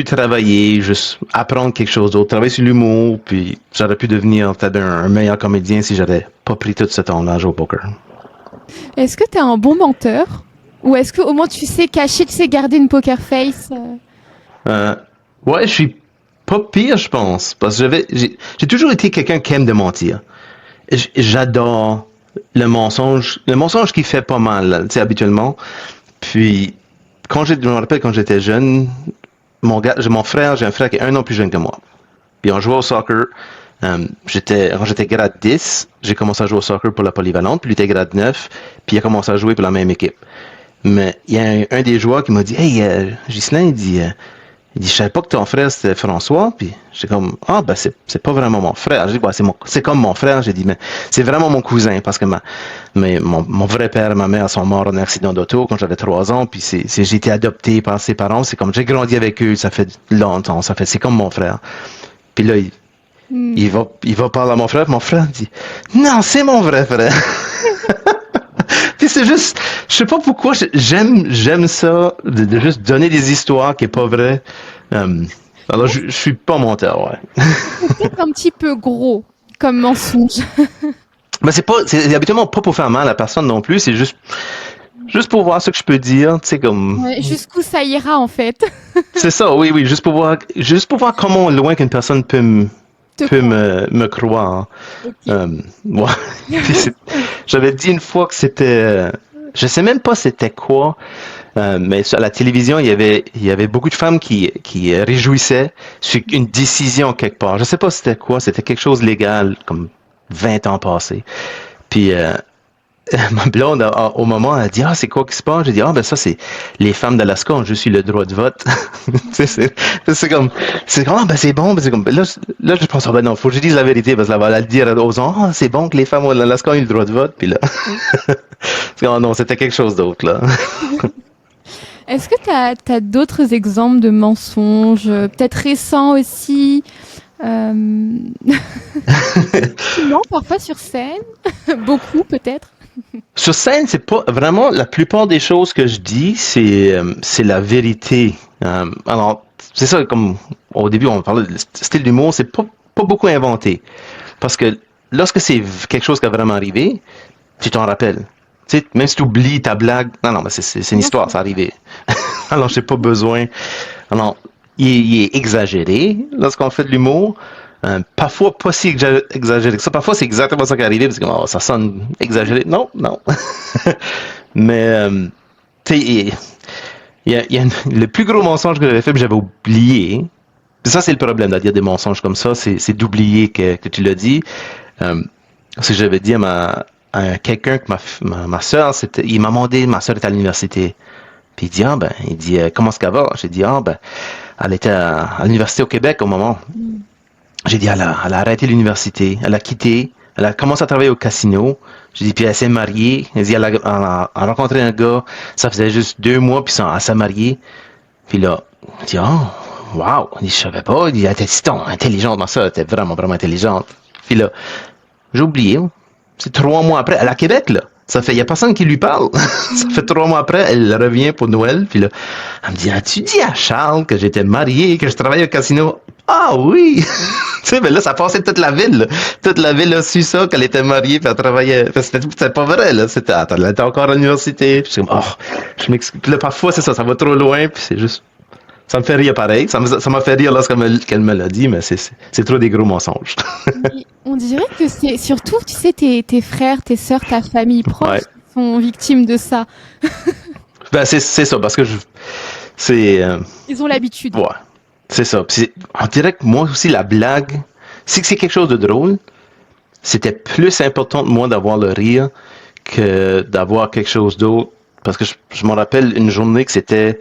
travailler, juste apprendre quelque chose d'autre, travailler sur l'humour, puis j'aurais pu devenir peut-être un meilleur comédien si j'avais pas pris tout ce temps-là à jouer au poker.
Est-ce que t'es un bon menteur? Ou est-ce qu'au moins tu sais cacher, tu sais garder une poker face?
Ouais, je suis pas pire, je pense, parce que j'ai toujours été quelqu'un qui aime de mentir. J'adore le mensonge qui fait pas mal, tu sais, habituellement. Puis, je me rappelle quand j'étais jeune, j'ai un frère qui est 1 an plus jeune que moi. Puis on jouait au soccer. Quand j'étais grade 10, j'ai commencé à jouer au soccer pour la polyvalente, puis lui était grade 9, puis il a commencé à jouer pour la même équipe. Mais il y a un des joueurs qui m'a dit, hey, Ghislain, il dit, je savais pas que ton frère c'était François, puis j'étais comme, c'est pas vraiment mon frère. J'ai dit, c'est comme mon frère, j'ai dit, mais c'est vraiment mon cousin, parce que mon vrai père et ma mère sont morts en accident d'auto quand j'avais 3 ans, puis j'ai été adopté par ses parents, c'est comme, j'ai grandi avec eux, ça fait longtemps, c'est comme mon frère. Puis là, Il va parler à mon frère, mon frère dit non, c'est mon vrai frère. Puis c'est juste, je sais pas pourquoi, j'aime ça, de juste donner des histoires qui est pas vrai. Alors je suis pas menteur, ouais.
C'est peut-être un petit peu gros comme mensonge.
Mais c'est habituellement pas pour faire mal à la personne non plus, c'est juste pour voir ce que je peux dire, tu sais, comme.
Ouais, jusqu'où ça ira en fait.
C'est ça, oui, juste pour voir comment loin qu'une personne peut me croire.
Ok.
Ouais. J'avais dit une fois que c'était, je sais même pas c'était quoi, mais sur la télévision, il y avait beaucoup de femmes qui réjouissaient sur une décision quelque part. Je sais pas c'était quoi, c'était quelque chose légal, comme 20 ans passés. Puis, ma blonde, au moment, elle a dit, c'est quoi qui se passe? J'ai dit, ben ça, c'est les femmes d'Alaska ont juste eu le droit de vote. c'est comme, ben c'est bon, ben c'est comme, là, je pense, ben non, faut que je dise la vérité, parce qu'elle va le dire aux gens, c'est bon que les femmes d'Alaska ont eu le droit de vote, puis là, non, c'était quelque chose d'autre, là.
Est-ce que tu as d'autres exemples de mensonges, peut-être récents aussi non, parfois sur scène, beaucoup peut-être.
Sur scène, c'est pas vraiment la plupart des choses que je dis, c'est la vérité. Alors, c'est ça, comme au début on parlait de style d'humour, c'est pas beaucoup inventé, parce que lorsque c'est quelque chose qui a vraiment arrivé, tu t'en rappelles. Tu sais, même si tu oublies ta blague, non, mais c'est une histoire, c'est arrivé. Alors, j'ai pas besoin. Alors, il est exagéré lorsqu'on fait de l'humour. Parfois pas si exagéré que ça. Parfois c'est exactement ça qui est arrivé parce que ça sonne exagéré. Non. Mais tu sais, le plus gros mensonge que j'avais fait, j'avais oublié. Puis ça c'est le problème de dire des mensonges comme ça, c'est d'oublier que tu l'as dit. Parce que j'avais dit à quelqu'un que ma soeur, il m'a demandé, ma soeur était à l'université. Puis il dit comment est-ce qu'elle va? J'ai dit elle était à l'université au Québec au moment. J'ai dit, elle a arrêté l'université, elle a quitté, elle a commencé à travailler au casino. J'ai dit, puis elle s'est mariée. Elle dit, elle a rencontré un gars, ça faisait juste 2 mois, puis elle s'est mariée. Puis là, il dit, wow, je savais pas, elle était si intelligente, ma soeur était vraiment, vraiment intelligente. Puis là, j'ai oublié, c'est 3 mois après, elle est à Québec, là. Il n'y a personne qui lui parle. Ça fait 3 mois après, elle revient pour Noël. Puis là, elle me dit, as-tu dit à Charles que j'étais mariée, que je travaillais au casino? Ah oui! Tu sais, mais là, ça passait toute la ville. Là. Toute la ville a su ça, qu'elle était mariée, puis elle travaillait. C'était pas vrai, là. Elle était encore à l'université. Puis je suis comme, je m'excuse. Puis là, parfois, c'est ça va trop loin, puis c'est juste. Ça me fait rire pareil. Ça m'a fait rire lorsqu'elle me l'a dit, mais c'est trop des gros mensonges.
On dirait que c'est surtout, tu sais, tes frères, tes sœurs, ta famille proche qui sont victimes de ça.
Ben, c'est ça, parce que
ils ont l'habitude.
Ouais. C'est ça. Puis on dirait que moi aussi, la blague, si c'est quelque chose de drôle, c'était plus important de moi d'avoir le rire que d'avoir quelque chose d'autre. Parce que je me rappelle une journée que c'était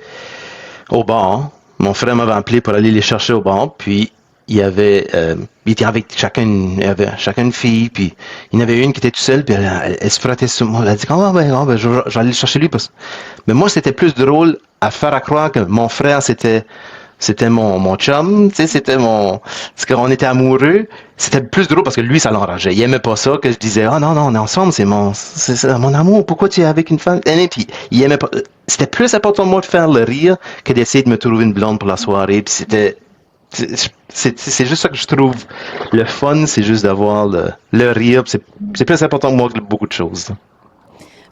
au bar. Mon frère m'avait appelé pour aller les chercher au bar, puis il était avec chacun une fille, puis il y en avait une qui était toute seule, puis elle se frottait sur moi. Elle a dit, je vais aller le chercher lui. Mais moi, c'était plus drôle à faire croire que mon frère, c'était mon chum, tu sais, parce qu'on était amoureux. C'était plus drôle parce que lui, ça l'enrageait. Il aimait pas ça, que je disais, non, on est ensemble, c'est mon amour, pourquoi tu es avec une femme? Et puis, il aimait pas. C'était plus important pour moi de faire le rire que d'essayer de me trouver une blonde pour la soirée. Puis c'est juste ça que je trouve le fun, c'est juste d'avoir le rire. C'est plus important pour moi que beaucoup de choses.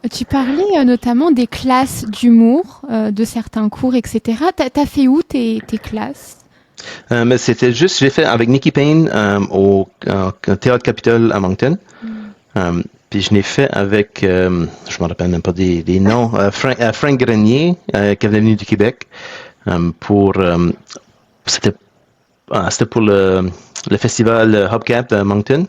Tu parlais notamment des classes d'humour, de certains cours, etc. T'as fait où tes classes?
Mais c'était juste, j'ai fait avec Nikki Payne au Théâtre Capitole à Moncton. Puis je l'ai fait avec, je me rappelle même pas des noms, Frank Grenier, qui est venu du Québec, c'était pour le festival Hubcap à Moncton.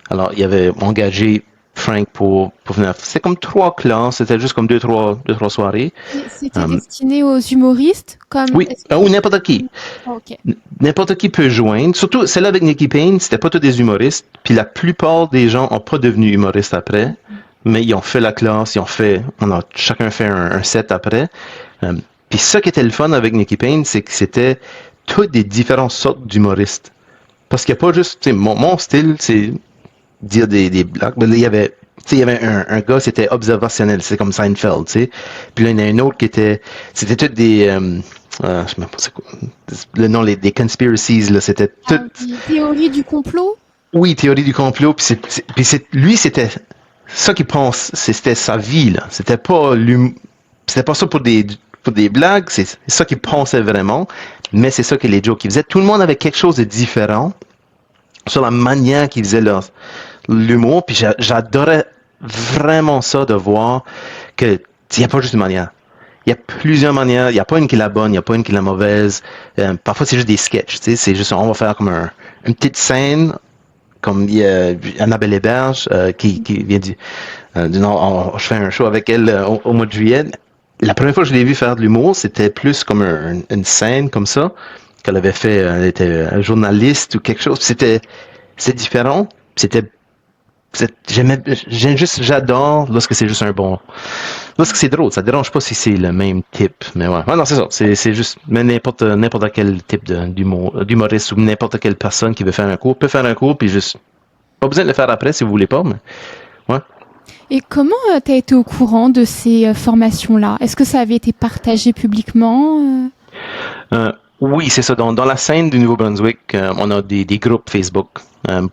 Alors, il avait engagé Frank pour venir. C'est comme 3 classes, c'était juste comme 2-3 soirées.
C'était destiné aux humoristes
Oui, ou n'importe qui.
Okay.
N'importe qui peut joindre. Surtout celle avec Nikki Payne, c'était pas tous des humoristes. Puis la plupart des gens n'ont pas devenu humoristes après, mais ils ont fait la classe, on a chacun fait un set après. Puis ça qui était le fun avec Nikki Payne, c'est que c'était toutes des différentes sortes d'humoristes. Parce qu'il n'y a pas juste, mon style, c'est dire des blagues. Mais là, il y avait un gars, c'était observationnel, c'est comme Seinfeld, tu sais. Puis là, il y en a un autre c'était tout des, je sais même pas c'est quoi, le nom, des conspiracies, là, c'était tout.
Des théories du complot?
Oui, théorie du complot, lui, c'était ça qu'il pense, c'était sa vie, là. C'était pas ça pour des blagues, c'est ça qu'il pensait vraiment, mais c'est ça que les jokes qu'il faisait. Tout le monde avait quelque chose de différent sur la manière qu'ils faisaient l'humour, puis j'adorais vraiment ça de voir que il n'y a pas juste une manière. Il y a plusieurs manières, il n'y a pas une qui est la bonne, il n'y a pas une qui est la mauvaise. Parfois, c'est juste des sketchs, tu sais, c'est juste, on va faire comme une petite scène, comme il y a Annabelle Héberge, qui vient du Nord. Je fais un show avec elle au mois de juillet. La première fois que je l'ai vu faire de l'humour, c'était plus comme une scène comme ça, qu'elle avait fait, elle était journaliste ou quelque chose. C'est différent. J'adore lorsque c'est juste lorsque c'est drôle. Ça dérange pas si c'est le même type. Mais ouais. Non, c'est ça. C'est juste, mais n'importe quel type d'humoriste ou n'importe quelle personne qui veut faire un cours peut faire un cours puis juste, pas besoin de le faire après si vous voulez pas, mais ouais.
Et comment tu as été au courant de ces formations-là? Est-ce que ça avait été partagé publiquement?
Oui, c'est ça. Dans la scène du Nouveau-Brunswick, on a des groupes Facebook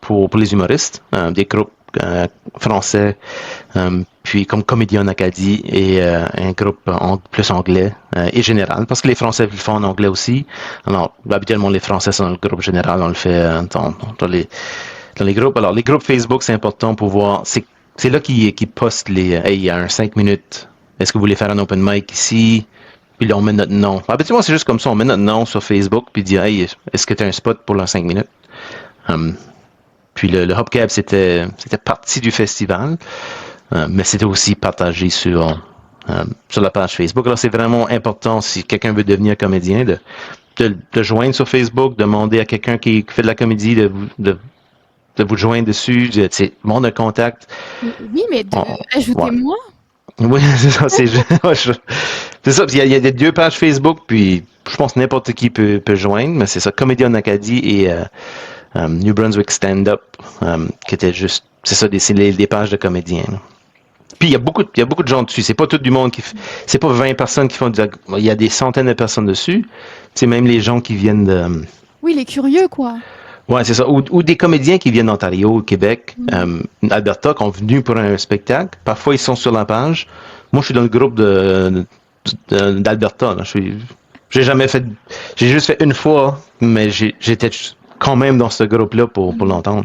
pour les humoristes, des groupes français, puis comme Comédie en Acadie et un groupe plus anglais et général, parce que les Français le font en anglais aussi. Alors, habituellement, les Français sont dans le groupe général, on le fait dans les groupes. Alors, les groupes Facebook, c'est important pour voir, c'est là qu'ils postent hey, il y a un 5 minutes, est-ce que vous voulez faire un open mic ici? Puis là, on met notre nom. Habituellement, c'est juste comme ça, on met notre nom sur Facebook, puis dit, hey, est-ce que tu as un spot pour leurs 5 minutes? Puis le Hubcap, c'était partie du festival, mais c'était aussi partagé sur la page Facebook. Alors, c'est vraiment important, si quelqu'un veut devenir comédien, de joindre sur Facebook, demander à quelqu'un qui fait de la comédie de vous joindre dessus, monde de contact.
Oui, mais ajoutez-moi.
Ouais. Oui, c'est ça, c'est ça, il y a 2 pages Facebook, puis je pense que n'importe qui peut joindre, mais c'est ça, Comédie en Acadie et New Brunswick Stand-Up, qui était juste, c'est ça, c'est les pages de comédiens. Là. Puis il y a beaucoup de gens dessus, c'est pas tout du monde c'est pas 20 personnes qui font il y a des centaines de personnes dessus, c'est même les gens qui viennent de...
Oui, les curieux, quoi.
Ouais, c'est ça. Ou des comédiens qui viennent d'Ontario, au Québec, Alberta, qui ont venu pour un spectacle. Parfois, ils sont sur la page. Moi, je suis dans le groupe d'Alberta. J'ai juste fait une fois, mais j'étais quand même dans ce groupe-là pour longtemps.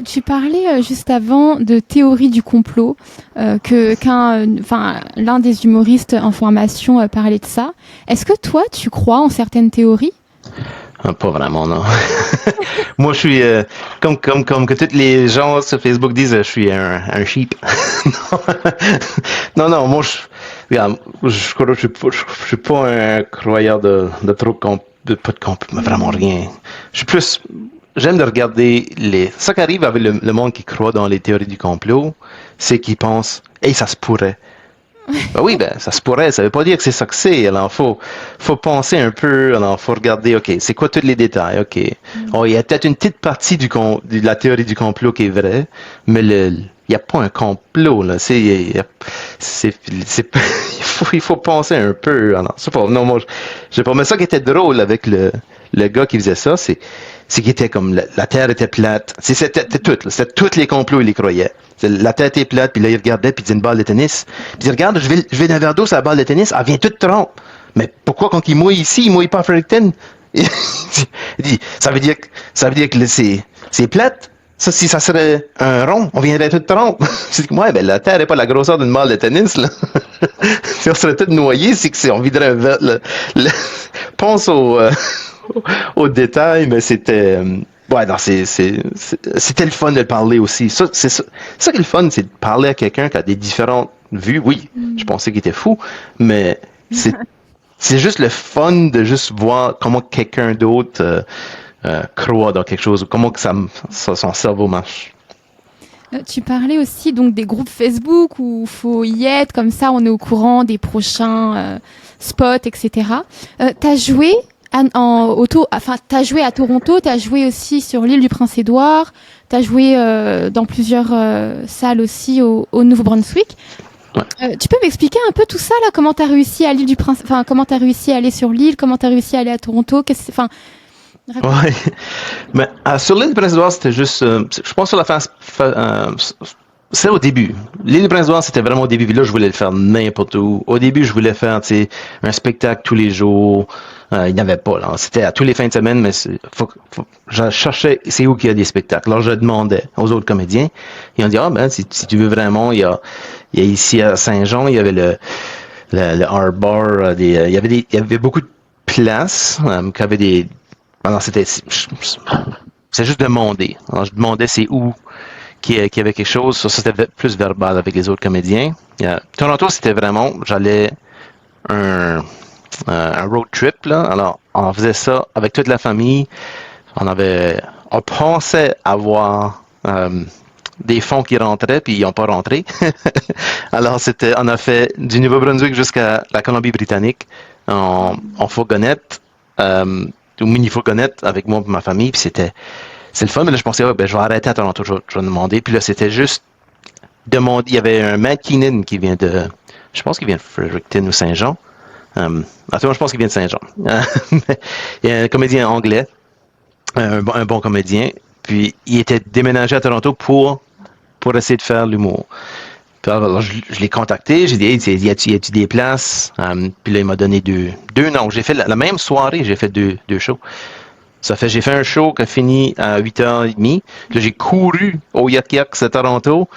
Tu parlais juste avant de théorie du complot, l'un des humoristes en formation parlait de ça. Est-ce que toi, tu crois en certaines théories?
Pas vraiment, non. Moi, je suis, comme que tous les gens sur Facebook disent, je suis un sheep. non, moi, je suis pas un croyeur de trop de pas de complot, mais vraiment rien. J'aime de regarder ça qui arrive avec le monde qui croit dans les théories du complot, c'est qu'ils pensent, hey, ça se pourrait. Oui, ça se pourrait, ça veut pas dire que c'est ça que c'est. Alors, faut penser un peu, alors, faut regarder, OK, c'est quoi tous les détails, OK. Oh, il y a peut-être une petite partie de la théorie du complot qui est vraie, mais il n'y a pas un complot, là. Il faut penser un peu. Alors, c'est pas, non, moi, j'ai pas, mais ça qui était drôle avec le gars qui faisait ça, c'est qu'il était comme, la Terre était plate. C'était tous les complots, il les croyait. La Terre était plate, puis là, il regardait, puis il disait une balle de tennis. Puis il dit, regarde, je vais d'un verre d'eau sur la balle de tennis, elle vient toute trempe. Mais pourquoi quand il mouille ici, il mouille pas à Fredericton? Il dit, ça veut dire que c'est plate. Ça, si ça serait un rond, on viendrait toute trempe. Je dis, ouais, la Terre n'est pas la grosseur d'une balle de tennis, là. Si on serait tout noyé, on viderait un verre, pense aux détails, mais c'était... Ouais, non, c'était le fun de parler aussi. Ça qui est le fun, c'est de parler à quelqu'un qui a des différentes vues. Oui, je pensais qu'il était fou, mais c'est juste le fun de juste voir comment quelqu'un d'autre croit dans quelque chose, comment que son cerveau marche.
Tu parlais aussi donc des groupes Facebook où il faut y être, comme ça on est au courant des prochains spots, etc. T'as joué t'as joué à Toronto, t'as joué aussi sur l'île du Prince-Édouard, t'as joué dans plusieurs salles aussi au Nouveau-Brunswick.
Ouais.
Tu peux m'expliquer un peu tout ça là? Comment t'as réussi à l'île du Prince, enfin comment t'as réussi à aller sur l'île, comment t'as réussi à aller à Toronto,
Ouais. Mais sur l'île du Prince-Édouard, c'était juste, je pense sur la fin, c'est au début. L'île du Prince-Édouard, c'était vraiment au début. Puis là, je voulais le faire n'importe où. Au début, je voulais faire, un spectacle tous les jours. Il n'y avait pas, là. C'était à tous les fins de semaine, mais je cherchais, c'est où qu'il y a des spectacles. Alors, je demandais aux autres comédiens. Ils ont dit, si tu veux vraiment, il y a ici à Saint-Jean, il y avait le Art-Bar, il y avait beaucoup de places, qui avaient des, alors, c'est juste demander. Alors, je demandais c'est où qu'il y avait quelque chose. Ça, c'était plus verbal avec les autres comédiens. Toronto, c'était vraiment, j'allais un road trip, là. Alors, on faisait ça avec toute la famille. On pensait avoir des fonds qui rentraient, puis ils n'ont pas rentré. Alors, on a fait du Nouveau-Brunswick jusqu'à la Colombie-Britannique en fourgonnette. Ou mini-fourgonnette avec moi et ma famille, puis c'est le fun, mais là je pensais, je vais arrêter à Toronto, je vais demander, puis là c'était juste demander, il y avait un Matt Keenan qui vient je pense qu'il vient de Fredericton ou Saint-Jean, je pense qu'il vient de Saint-Jean, il y a un comédien anglais, un bon comédien, puis il était déménagé à Toronto pour essayer de faire l'humour. Alors, je l'ai contacté, j'ai dit, hey, y a-tu des places? Puis là, il m'a donné deux noms. J'ai fait la même soirée, j'ai fait deux shows. J'ai fait un show qui a fini à 8h30. Là, j'ai couru au Yuck Yucks à Toronto.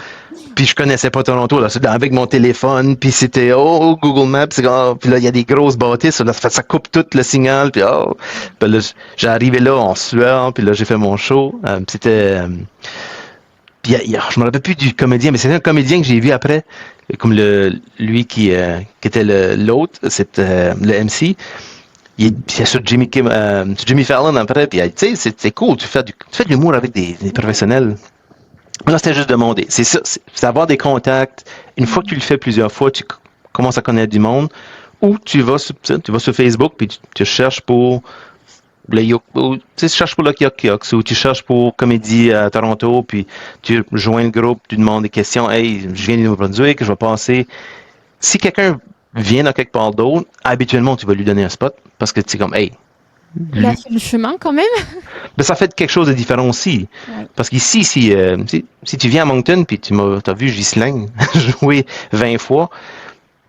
Puis je connaissais pas Toronto, là. Avec mon téléphone, puis c'était, Google Maps. Puis là, il y a des grosses bâtisses. Là, ça coupe tout le signal. Puis là, j'ai arrivé là en sueur. Puis là, j'ai fait mon show. C'était... je me rappelle plus du comédien, mais c'était un comédien que j'ai vu après, comme lui qui était l'autre, c'était le MC. Il est sur Jimmy Fallon après, puis tu sais, c'est cool, tu fais de l'humour avec des professionnels. Là, c'était juste demander. C'est ça, c'est avoir des contacts. Une fois que tu le fais plusieurs fois, tu commences à connaître du monde. Ou tu vas sur Facebook, puis tu cherches pour tu cherches pour le Yuck Yucks, ou tu cherches pour Comédie à Toronto, puis tu joins le groupe, tu demandes des questions. Hey, je viens du Nouveau-Brunswick, je vais passer. Si quelqu'un vient dans quelque part d'autre, habituellement, tu vas lui donner un spot, parce que tu es comme, hey.
Là, c'est le chemin quand même.
Ben, ça fait quelque chose de différent aussi. Ouais. Parce qu'ici, si tu viens à Moncton, puis tu as vu Ghislaine jouer 20 fois,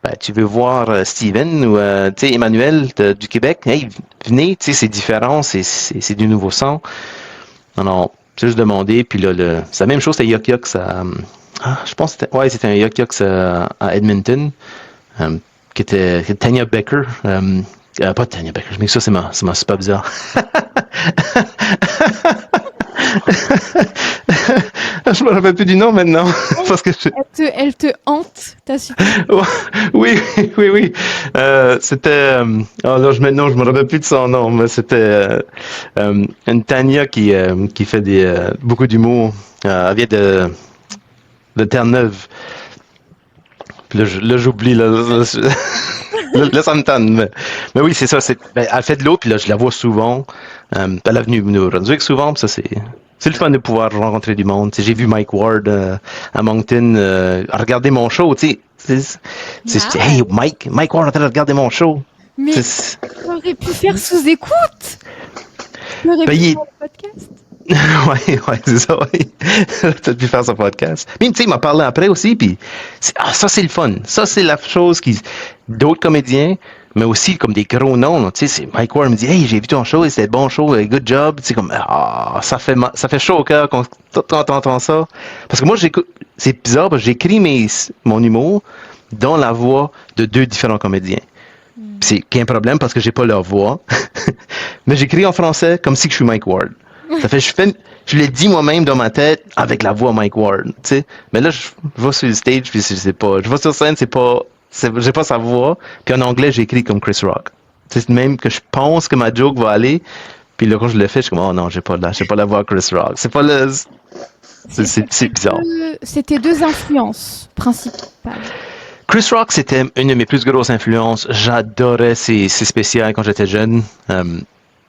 ben, tu veux voir Steven ou Emmanuel du Québec, hey, venez, c'est différent, c'est du nouveau son. Alors, c'est juste demander, puis là, c'est la même chose, c'était Yuck Yucks je pense que c'était un Yuck Yucks à Edmonton, qui était Tanya Becker, pas Tanya Becker, mais ça, c'est ma super bizarre. Je me rappelle plus du nom maintenant. Parce que
elle te hante, t'as su.
Oui. C'était. Là, je me rappelle plus de son nom, mais c'était une Tania qui fait beaucoup d'humour. Elle vient de Terre-Neuve. Puis là, j'oublie. Là, ça me tente. Mais oui, c'est ça. Elle fait de l'eau, puis là, je la vois souvent. Elle est venue au Brunswick souvent, puis ça, c'est le fun de pouvoir rencontrer du monde. J'ai vu Mike Ward à Moncton regarder mon show. Hey, Mike Ward en train de regarder mon show.
Mais t'aurais pu faire sous-écoute. T'aurais pu faire le podcast.
ouais, c'est ça, oui. T'as pu faire son podcast. Mais tu sais, il m'a parlé après aussi, puis ça, c'est le fun. Ça, c'est la chose d'autres comédiens, mais aussi comme des gros noms. Tu sais, Mike Ward me dit, hey, j'ai vu ton show, c'était bon show, good job. Tu sais, comme, ça fait chaud au cœur quand t'entends ça. Parce que moi, c'est bizarre, parce que j'écris mon humour dans la voix de deux différents comédiens. C'est qu'il y a un problème parce que j'ai pas leur voix. Mais j'écris en français comme si je suis Mike Ward. Ça fait, je l'ai dit moi-même dans ma tête avec la voix Mike Ward, tu sais. Mais là, je vais sur le stage, puis je vais sur scène, j'ai pas sa voix. Puis en anglais, j'écris comme Chris Rock. C'est même que je pense que ma joke va aller. Puis là, quand je le fais, je suis comme, oh non, j'ai pas la voix Chris Rock. C'est pas c'est bizarre.
C'était deux influences principales.
Chris Rock, c'était une de mes plus grosses influences. J'adorais ses spéciales quand j'étais jeune.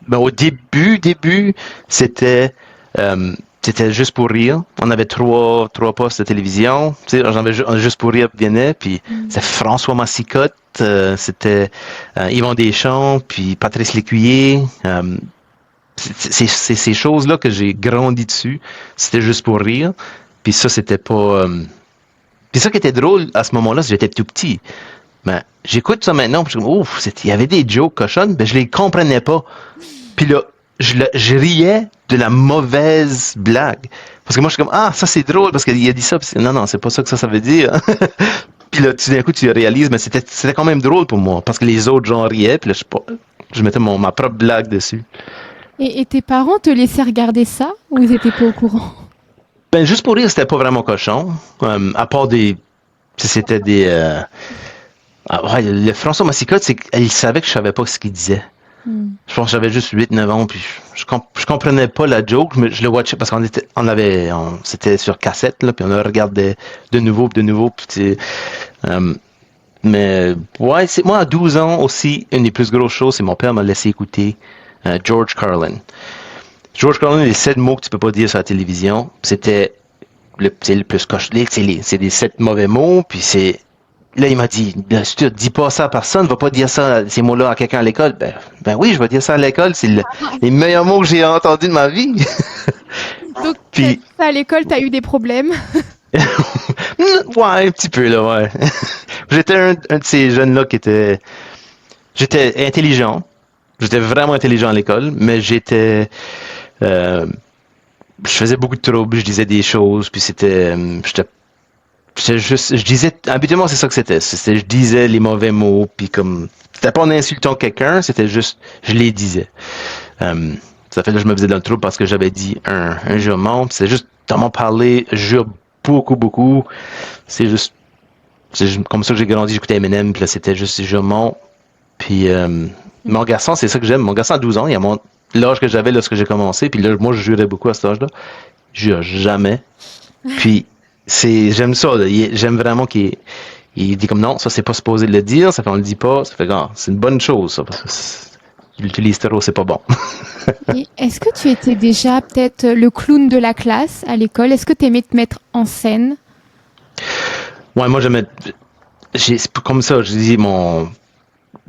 ben, au début, c'était juste pour rire. On avait trois postes de télévision. Tu sais, j'en avais juste pour rire venait, puis c'est François Massicotte, c'était Yvon Deschamps, puis Patrice Lécuyer. C'est ces choses-là que j'ai grandi dessus. C'était juste pour rire. Puis ça, c'était pas... Puis ça qui était drôle à ce moment-là, c'est que j'étais tout petit. Mais j'écoute ça maintenant, puis je me dis, ouf, il y avait des jokes cochonnes, mais je les comprenais pas. Puis là, je riais de la mauvaise blague. Parce que moi, je suis comme, ah, ça c'est drôle, parce qu'il a dit ça. Puis non, c'est pas ça que ça veut dire. Puis là, tout d'un coup, tu réalises, mais c'était quand même drôle pour moi, parce que les autres gens riaient, puis là, je mettais ma propre blague dessus.
Et tes parents te laissaient regarder ça, ou ils étaient pas au courant?
Ben, juste pour rire, c'était pas vraiment cochon. À part c'était des... ouais, le François Massicotte, il savait que je savais pas ce qu'il disait. Je pense que j'avais juste 8-9 ans, puis je comprenais pas la joke, mais je le watchais parce c'était sur cassette, là, puis on le regardait de nouveau, puis mais ouais, moi à 12 ans aussi, une des plus grosses choses, c'est mon père m'a laissé écouter George Carlin. George Carlin, les 7 mots que tu peux pas dire sur la télévision, c'était le plus coche. C'est des 7 mauvais mots, puis c'est... Là, il m'a dit, bien sûr, dis pas ça à personne, va pas dire ça, ces mots-là à quelqu'un à l'école. Ben oui, je vais dire ça à l'école, c'est les meilleurs mots que j'ai entendus de ma vie.
Donc, puis... à l'école, t'as eu des problèmes?
Ouais, un petit peu, là, ouais. J'étais un de ces jeunes-là j'étais intelligent. J'étais vraiment intelligent à l'école, mais je faisais beaucoup de troubles, je disais des choses, puis je disais, habituellement c'est ça que c'était. Je disais les mauvais mots, puis comme, c'était pas en insultant quelqu'un, c'était juste, je les disais. Ça fait là, je me faisais dans le trouble parce que j'avais dit un jurement, puis c'est juste, dans mon parler, je jure beaucoup. C'est juste comme ça que j'ai grandi, j'écoutais Eminem, puis là c'était juste jurement. Puis mon garçon, c'est ça que j'aime. Mon garçon a 12 ans, il a l'âge que j'avais lorsque j'ai commencé, puis là, moi je jurais beaucoup à cet âge-là. Je jure jamais. Puis j'aime ça, j'aime vraiment qu'il dit comme non, ça c'est pas supposé le dire, ça fait on le dit pas, ça fait c'est une bonne chose ça, parce que l'utilise trop, c'est pas bon.
Et est-ce que tu étais déjà peut-être le clown de la classe à l'école? Est-ce que tu aimais te mettre en scène?
Ouais, moi comme ça, je dis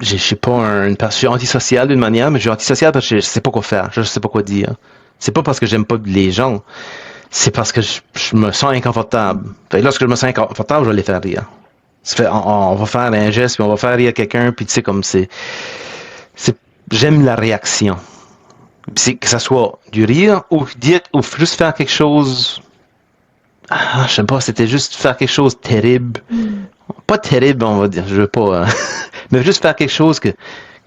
je suis pas je suis antisocial d'une manière, mais je suis antisocial parce que je sais pas quoi faire, je sais pas quoi dire. C'est pas parce que j'aime pas les gens. C'est parce que je me sens inconfortable. Fait que lorsque je me sens inconfortable, je vais les faire rire. On va faire un geste, puis on va faire rire quelqu'un, puis tu sais, comme j'aime la réaction. C'est que ça soit du rire, ou juste faire quelque chose... je sais pas, c'était juste faire quelque chose de terrible. Pas terrible, on va dire, je veux pas... mais juste faire quelque chose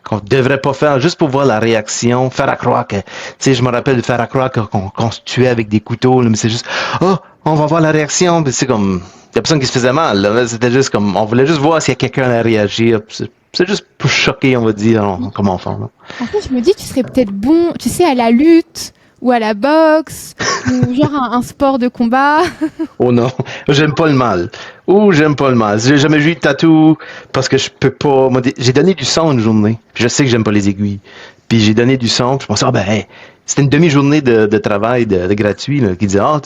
qu'on devrait pas faire, juste pour voir la réaction, faire à croire que, tu sais, je me rappelle de faire à croire qu'on se tuait avec des couteaux, là, mais c'est juste, on va voir la réaction, mais c'est comme, il y a personne qui se faisait mal, là, c'était juste comme, on voulait juste voir s'il y a quelqu'un à réagir, c'est juste pour choquer, on va dire, comme enfant, là.
En fait, je me dis, tu serais peut-être bon, tu sais, à la lutte, ou à la boxe, ou genre un sport de combat.
Oh non, j'aime pas le mal. J'ai jamais eu de tatou parce que je peux pas. J'ai donné du sang une journée. Puis je sais que j'aime pas les aiguilles. Puis j'ai donné du sang. Puis je pensais, c'était une demi-journée de travail de gratuit là, qui disait, on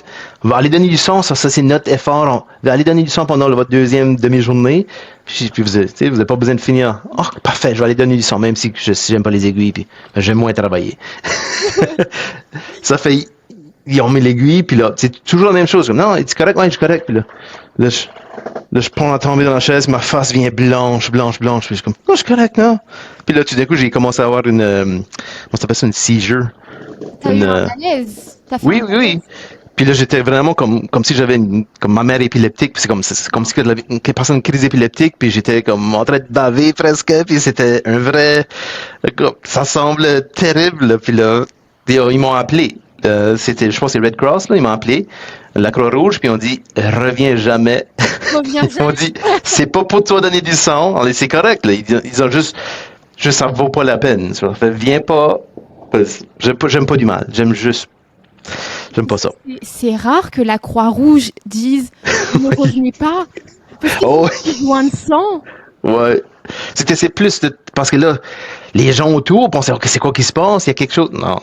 va aller donner du sang, ça c'est notre effort. On va aller donner du sang pendant votre deuxième demi-journée. Puis vous avez pas besoin de finir. Oh, parfait, je vais aller donner du sang, même si j'aime pas les aiguilles. Puis j'aime moins travailler. Ça fait. Ils ont mis l'aiguille, puis là, c'est toujours la même chose. Comme, non, es-tu correct? Ouais, je suis correct. Puis là, je prends à tomber dans la chaise, ma face vient blanche. Puis je suis comme, non, je suis correct, non? Puis là, tout d'un coup, j'ai commencé à avoir comment ça s'appelle ça, une seizure.
T'as eu un malaise?
Oui. Puis là, j'étais vraiment comme si j'avais comme ma mère épileptique, puis c'est comme si quelqu'un passait une crise épileptique, puis j'étais comme en train de baver presque, puis c'était un vrai, ça semble terrible, puis là, ils m'ont appelé. Je pense que c'est Red Cross, là, ils m'ont appelé, la Croix-Rouge, puis on dit, reviens jamais. Ils m'ont dit, c'est pas pour toi donner du sang, c'est correct, là. Ils ont juste, ça vaut pas la peine. Ça fait, viens pas, j'aime pas du mal, j'aime pas ça.
C'est rare que la Croix-Rouge dise, ne revenez pas, parce qu'ils ont besoin de sang.
Ouais. C'est plus parce que là, les gens autour pensaient, OK, c'est quoi qui se passe? Il y a quelque chose. Non,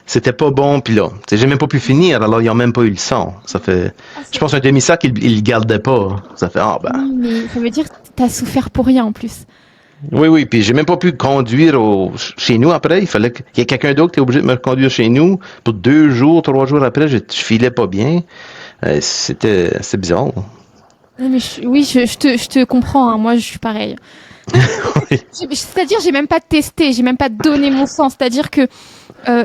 c'était pas bon. Puis là, j'ai même pas pu finir, alors ils ont même pas eu le sang. Ça fait. Je pense un demi-sac, ils le gardaient pas. Ça fait, ah ben.
Oui, mais ça veut dire que t'as souffert pour rien en plus.
Oui, puis j'ai même pas pu conduire chez nous après. Il fallait qu'il y ait quelqu'un d'autre qui est obligé de me conduire chez nous. Pour 2 jours, 3 jours après, je filais pas bien. C'est bizarre.
Non, mais je te comprends, hein, moi je suis pareil.
Oui.
C'est-à-dire, j'ai même pas testé, j'ai même pas donné mon sang. C'est-à-dire que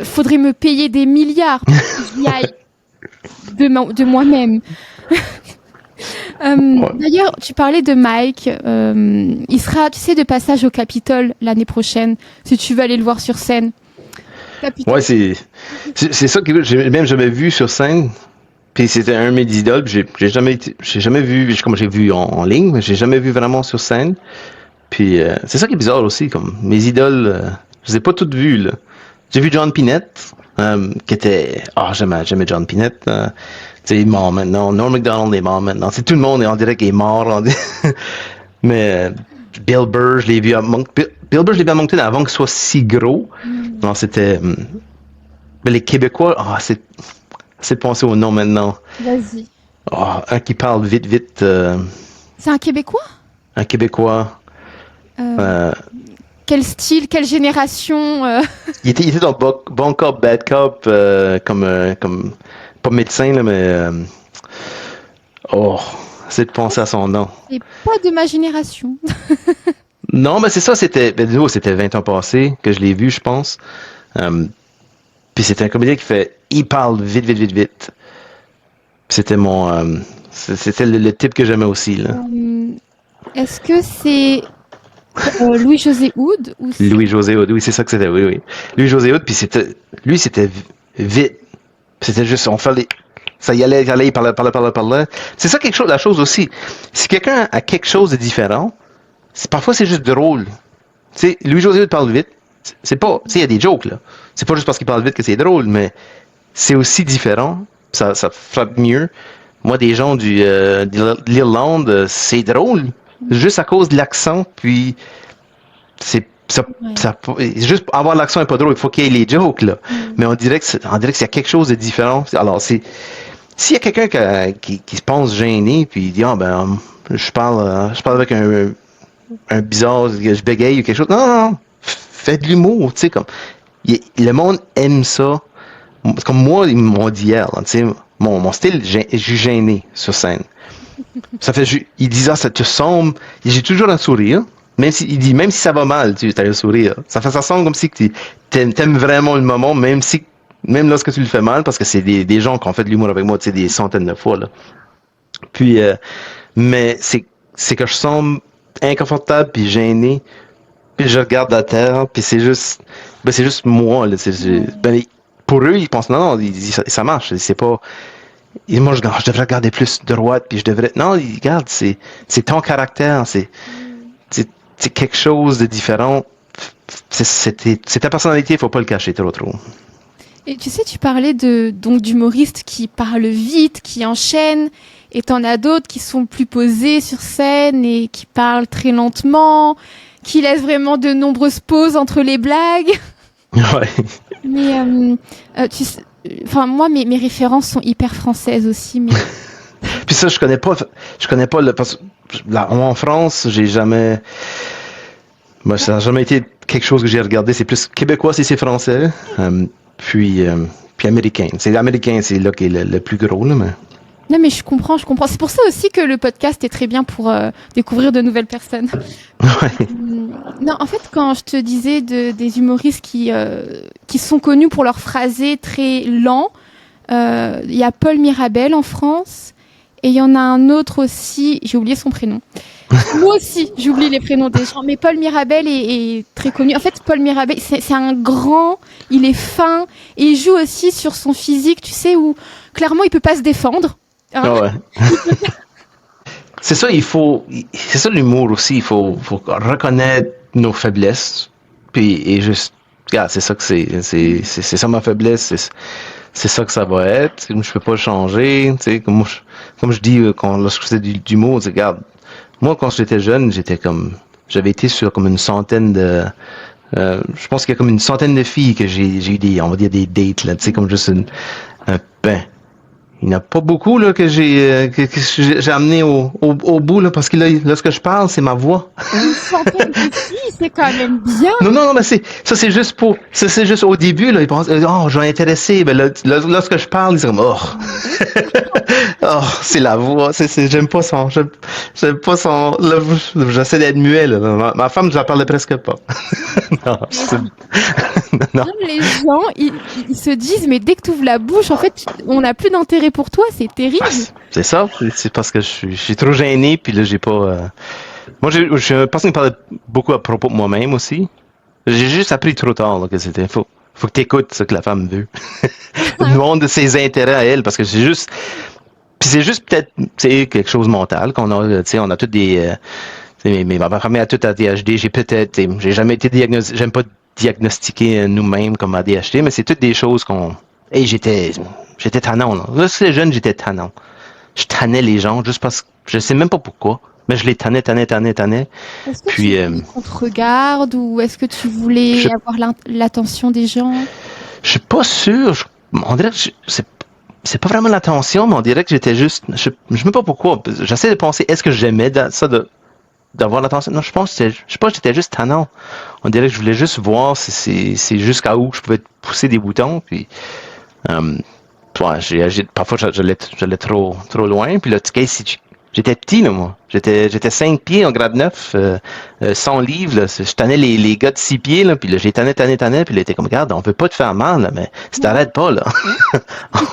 faudrait me payer des milliards pour que j'y aille de moi-même. D'ailleurs, tu parlais de Mike. Il sera, tu sais, de passage au Capitole l'année prochaine, si tu veux aller le voir sur scène. Capitole.
Ouais, c'est ça que j'ai même jamais vu sur scène. Puis c'était un de mes idoles. J'ai jamais vu, comme j'ai vu en ligne, mais j'ai jamais vu vraiment sur scène. Puis c'est ça qui est bizarre aussi, comme mes idoles, je les ai pas toutes vues là. J'ai vu John Pinette, qui était, j'aimais John Pinette. Tu sais, il est mort maintenant. Norm Macdonald est mort maintenant. C'est tout le monde, on dirait qu'il est mort. Mais Bill Burr, je l'ai vu à Moncton. Bill Burr, je l'ai vu à Moncton avant qu'il soit si gros. Non, c'était les Québécois. C'est de penser au nom maintenant.
Vas-y.
Un qui parle vite.
C'est un Québécois?
Un Québécois.
Quel style, quelle génération
Il était dans Bon Cop, Bad Cop, comme pas médecin, là, mais c'est de penser à son nom.
C'est pas de ma génération.
Non, mais c'est ça, c'était 20 ans passés que je l'ai vu, je pense. Puis c'était un comédien il parle vite. C'était c'était le type que j'aimais aussi, là.
Est-ce que c'est Louis-José Hood ou
Louis-José Hood, oui, c'est ça que c'était, oui. Louis-José Hood, puis c'était vite. C'était juste, ça y allait, il parlait. C'est ça la chose aussi. Si quelqu'un a quelque chose de différent, parfois c'est juste drôle. Tu sais, Louis-José Hood parle vite. C'est pas, tu sais, il y a des jokes, là. C'est pas juste parce qu'il parle vite que c'est drôle, mais c'est aussi différent. Ça frappe mieux. Moi, des gens de l'Irlande, c'est drôle. Juste à cause de l'accent, puis juste avoir l'accent n'est pas drôle, il faut qu'il y ait les jokes, là. Mais on dirait qu'il y a quelque chose de différent. Alors, s'il y a quelqu'un qui se pense gêné, puis il dit, je parle avec un bizarre, je bégaye ou quelque chose. Non, fais de l'humour, tu sais, comme, le monde aime ça. Comme moi, ils m'ont dit hier, tu sais, mon style, je suis gêné sur scène. Ça fait, il disait, ça te semble, j'ai toujours un sourire, même si ça va mal, tu as un sourire. Ça semble comme si tu t'aimes vraiment le moment, même lorsque tu le fais mal, parce que c'est des gens qui ont fait de l'humour avec moi, tu sais, des centaines de fois, là. Puis, mais c'est que je semble inconfortable puis gêné, puis je regarde la terre, puis c'est juste moi, là. Pour eux, ils pensent, non, ça marche, c'est pas. Et moi, je devrais regarder plus droite, puis je devrais. Non, regarde, c'est ton caractère, c'est quelque chose de différent. C'est ta personnalité, il faut pas le cacher trop.
Et tu sais, tu parlais d'humoristes qui parlent vite, qui enchaînent, et t'en as d'autres qui sont plus posés sur scène et qui parlent très lentement, qui laissent vraiment de nombreuses pauses entre les blagues.
Ouais.
Mais tu sais. Enfin, moi, mes références sont hyper françaises aussi, mais.
Puis ça, je connais pas parce que là, en France, j'ai jamais. Moi, ça n'a jamais été quelque chose que j'ai regardé. C'est plus québécois si c'est français, puis américain. C'est américain, c'est là qui est le plus gros, là, mais.
Non, mais je comprends. C'est pour ça aussi que le podcast est très bien pour découvrir de nouvelles personnes.
Ouais.
Non, en fait, quand je te disais des humoristes qui sont connus pour leur phrasé très lent, il y a Paul Mirabel en France, et il y en a un autre aussi, j'ai oublié son prénom. Moi aussi, j'oublie les prénoms des gens, mais Paul Mirabel est très connu. En fait, Paul Mirabel, c'est un grand, il est fin, et il joue aussi sur son physique, tu sais, où clairement il peut pas se défendre.
Ah ouais. C'est ça, c'est ça l'humour aussi, il faut reconnaître nos faiblesses, et juste, regarde, c'est ça que c'est ça ma faiblesse, c'est ça que ça va être, je peux pas changer, tu sais, comme je dis lorsque je fais d'humour, regarde, moi, quand j'étais jeune, j'avais été sur comme une centaine de, je pense qu'il y a comme une centaine de filles que j'ai eu on va dire des dates, là, tu sais, comme juste ben, il n'y en a pas beaucoup, là, que j'ai amené au bout, là, parce que là, lorsque je parle, c'est ma voix.
Une centaine de filles, c'est quand même bien.
Non, mais c'est juste au début, là, ils pensent, oh, je vais intéresser, ben, là, lorsque je parle, ils sont comme, oh. Oh, c'est la voix, j'aime pas son, là, j'essaie d'être muet, là. Ma femme, je la parle presque pas. Non, non.
Même les gens, ils se disent, mais dès que tu ouvres la bouche, en fait, on n'a plus d'intérêt pour toi, c'est terrible.
C'est ça, c'est parce que je suis trop gêné, puis là, j'ai pas, moi, je suis une personne qui parle beaucoup à propos de moi-même aussi. J'ai juste appris trop tard, là, que faut que t'écoutes ce que la femme veut. Loin de ses intérêts à elle, parce que c'est juste peut-être, tu sais, quelque chose de mental qu'on a, tu sais, on a tous des, ma famille a tout ADHD, j'ai jamais été diagnostiqué, j'aime pas diagnostiquer nous-mêmes comme ADHD, mais c'est toutes des choses hey, j'étais tannant, là. Lorsque j'étais jeune, j'étais tannant. Je tannais les gens juste parce que, je sais même pas pourquoi, mais je les tannais.
Est-ce que
Puis,
tu voulais qu'on te regarde ou est-ce que tu voulais avoir l'attention des gens?
je suis pas sûr, on dirait que c'est pas vraiment l'attention, mais on dirait que j'étais juste, je sais pas pourquoi, j'essaie de penser, est-ce que j'aimais ça d'avoir l'attention? Non, je pense que j'étais juste tannant. On dirait que je voulais juste voir si c'est jusqu'à où je pouvais pousser des boutons, puis, ouais, parfois j'allais trop loin, puis là, j'étais petit, là, moi. J'étais 5 pieds en grade 9, 100 livres, là. Je tannais les gars de 6 pieds, là, puis là, j'ai tanné, puis là, il était comme, regarde, on peut pas te faire mal, là, mais si t'arrêtes pas, là,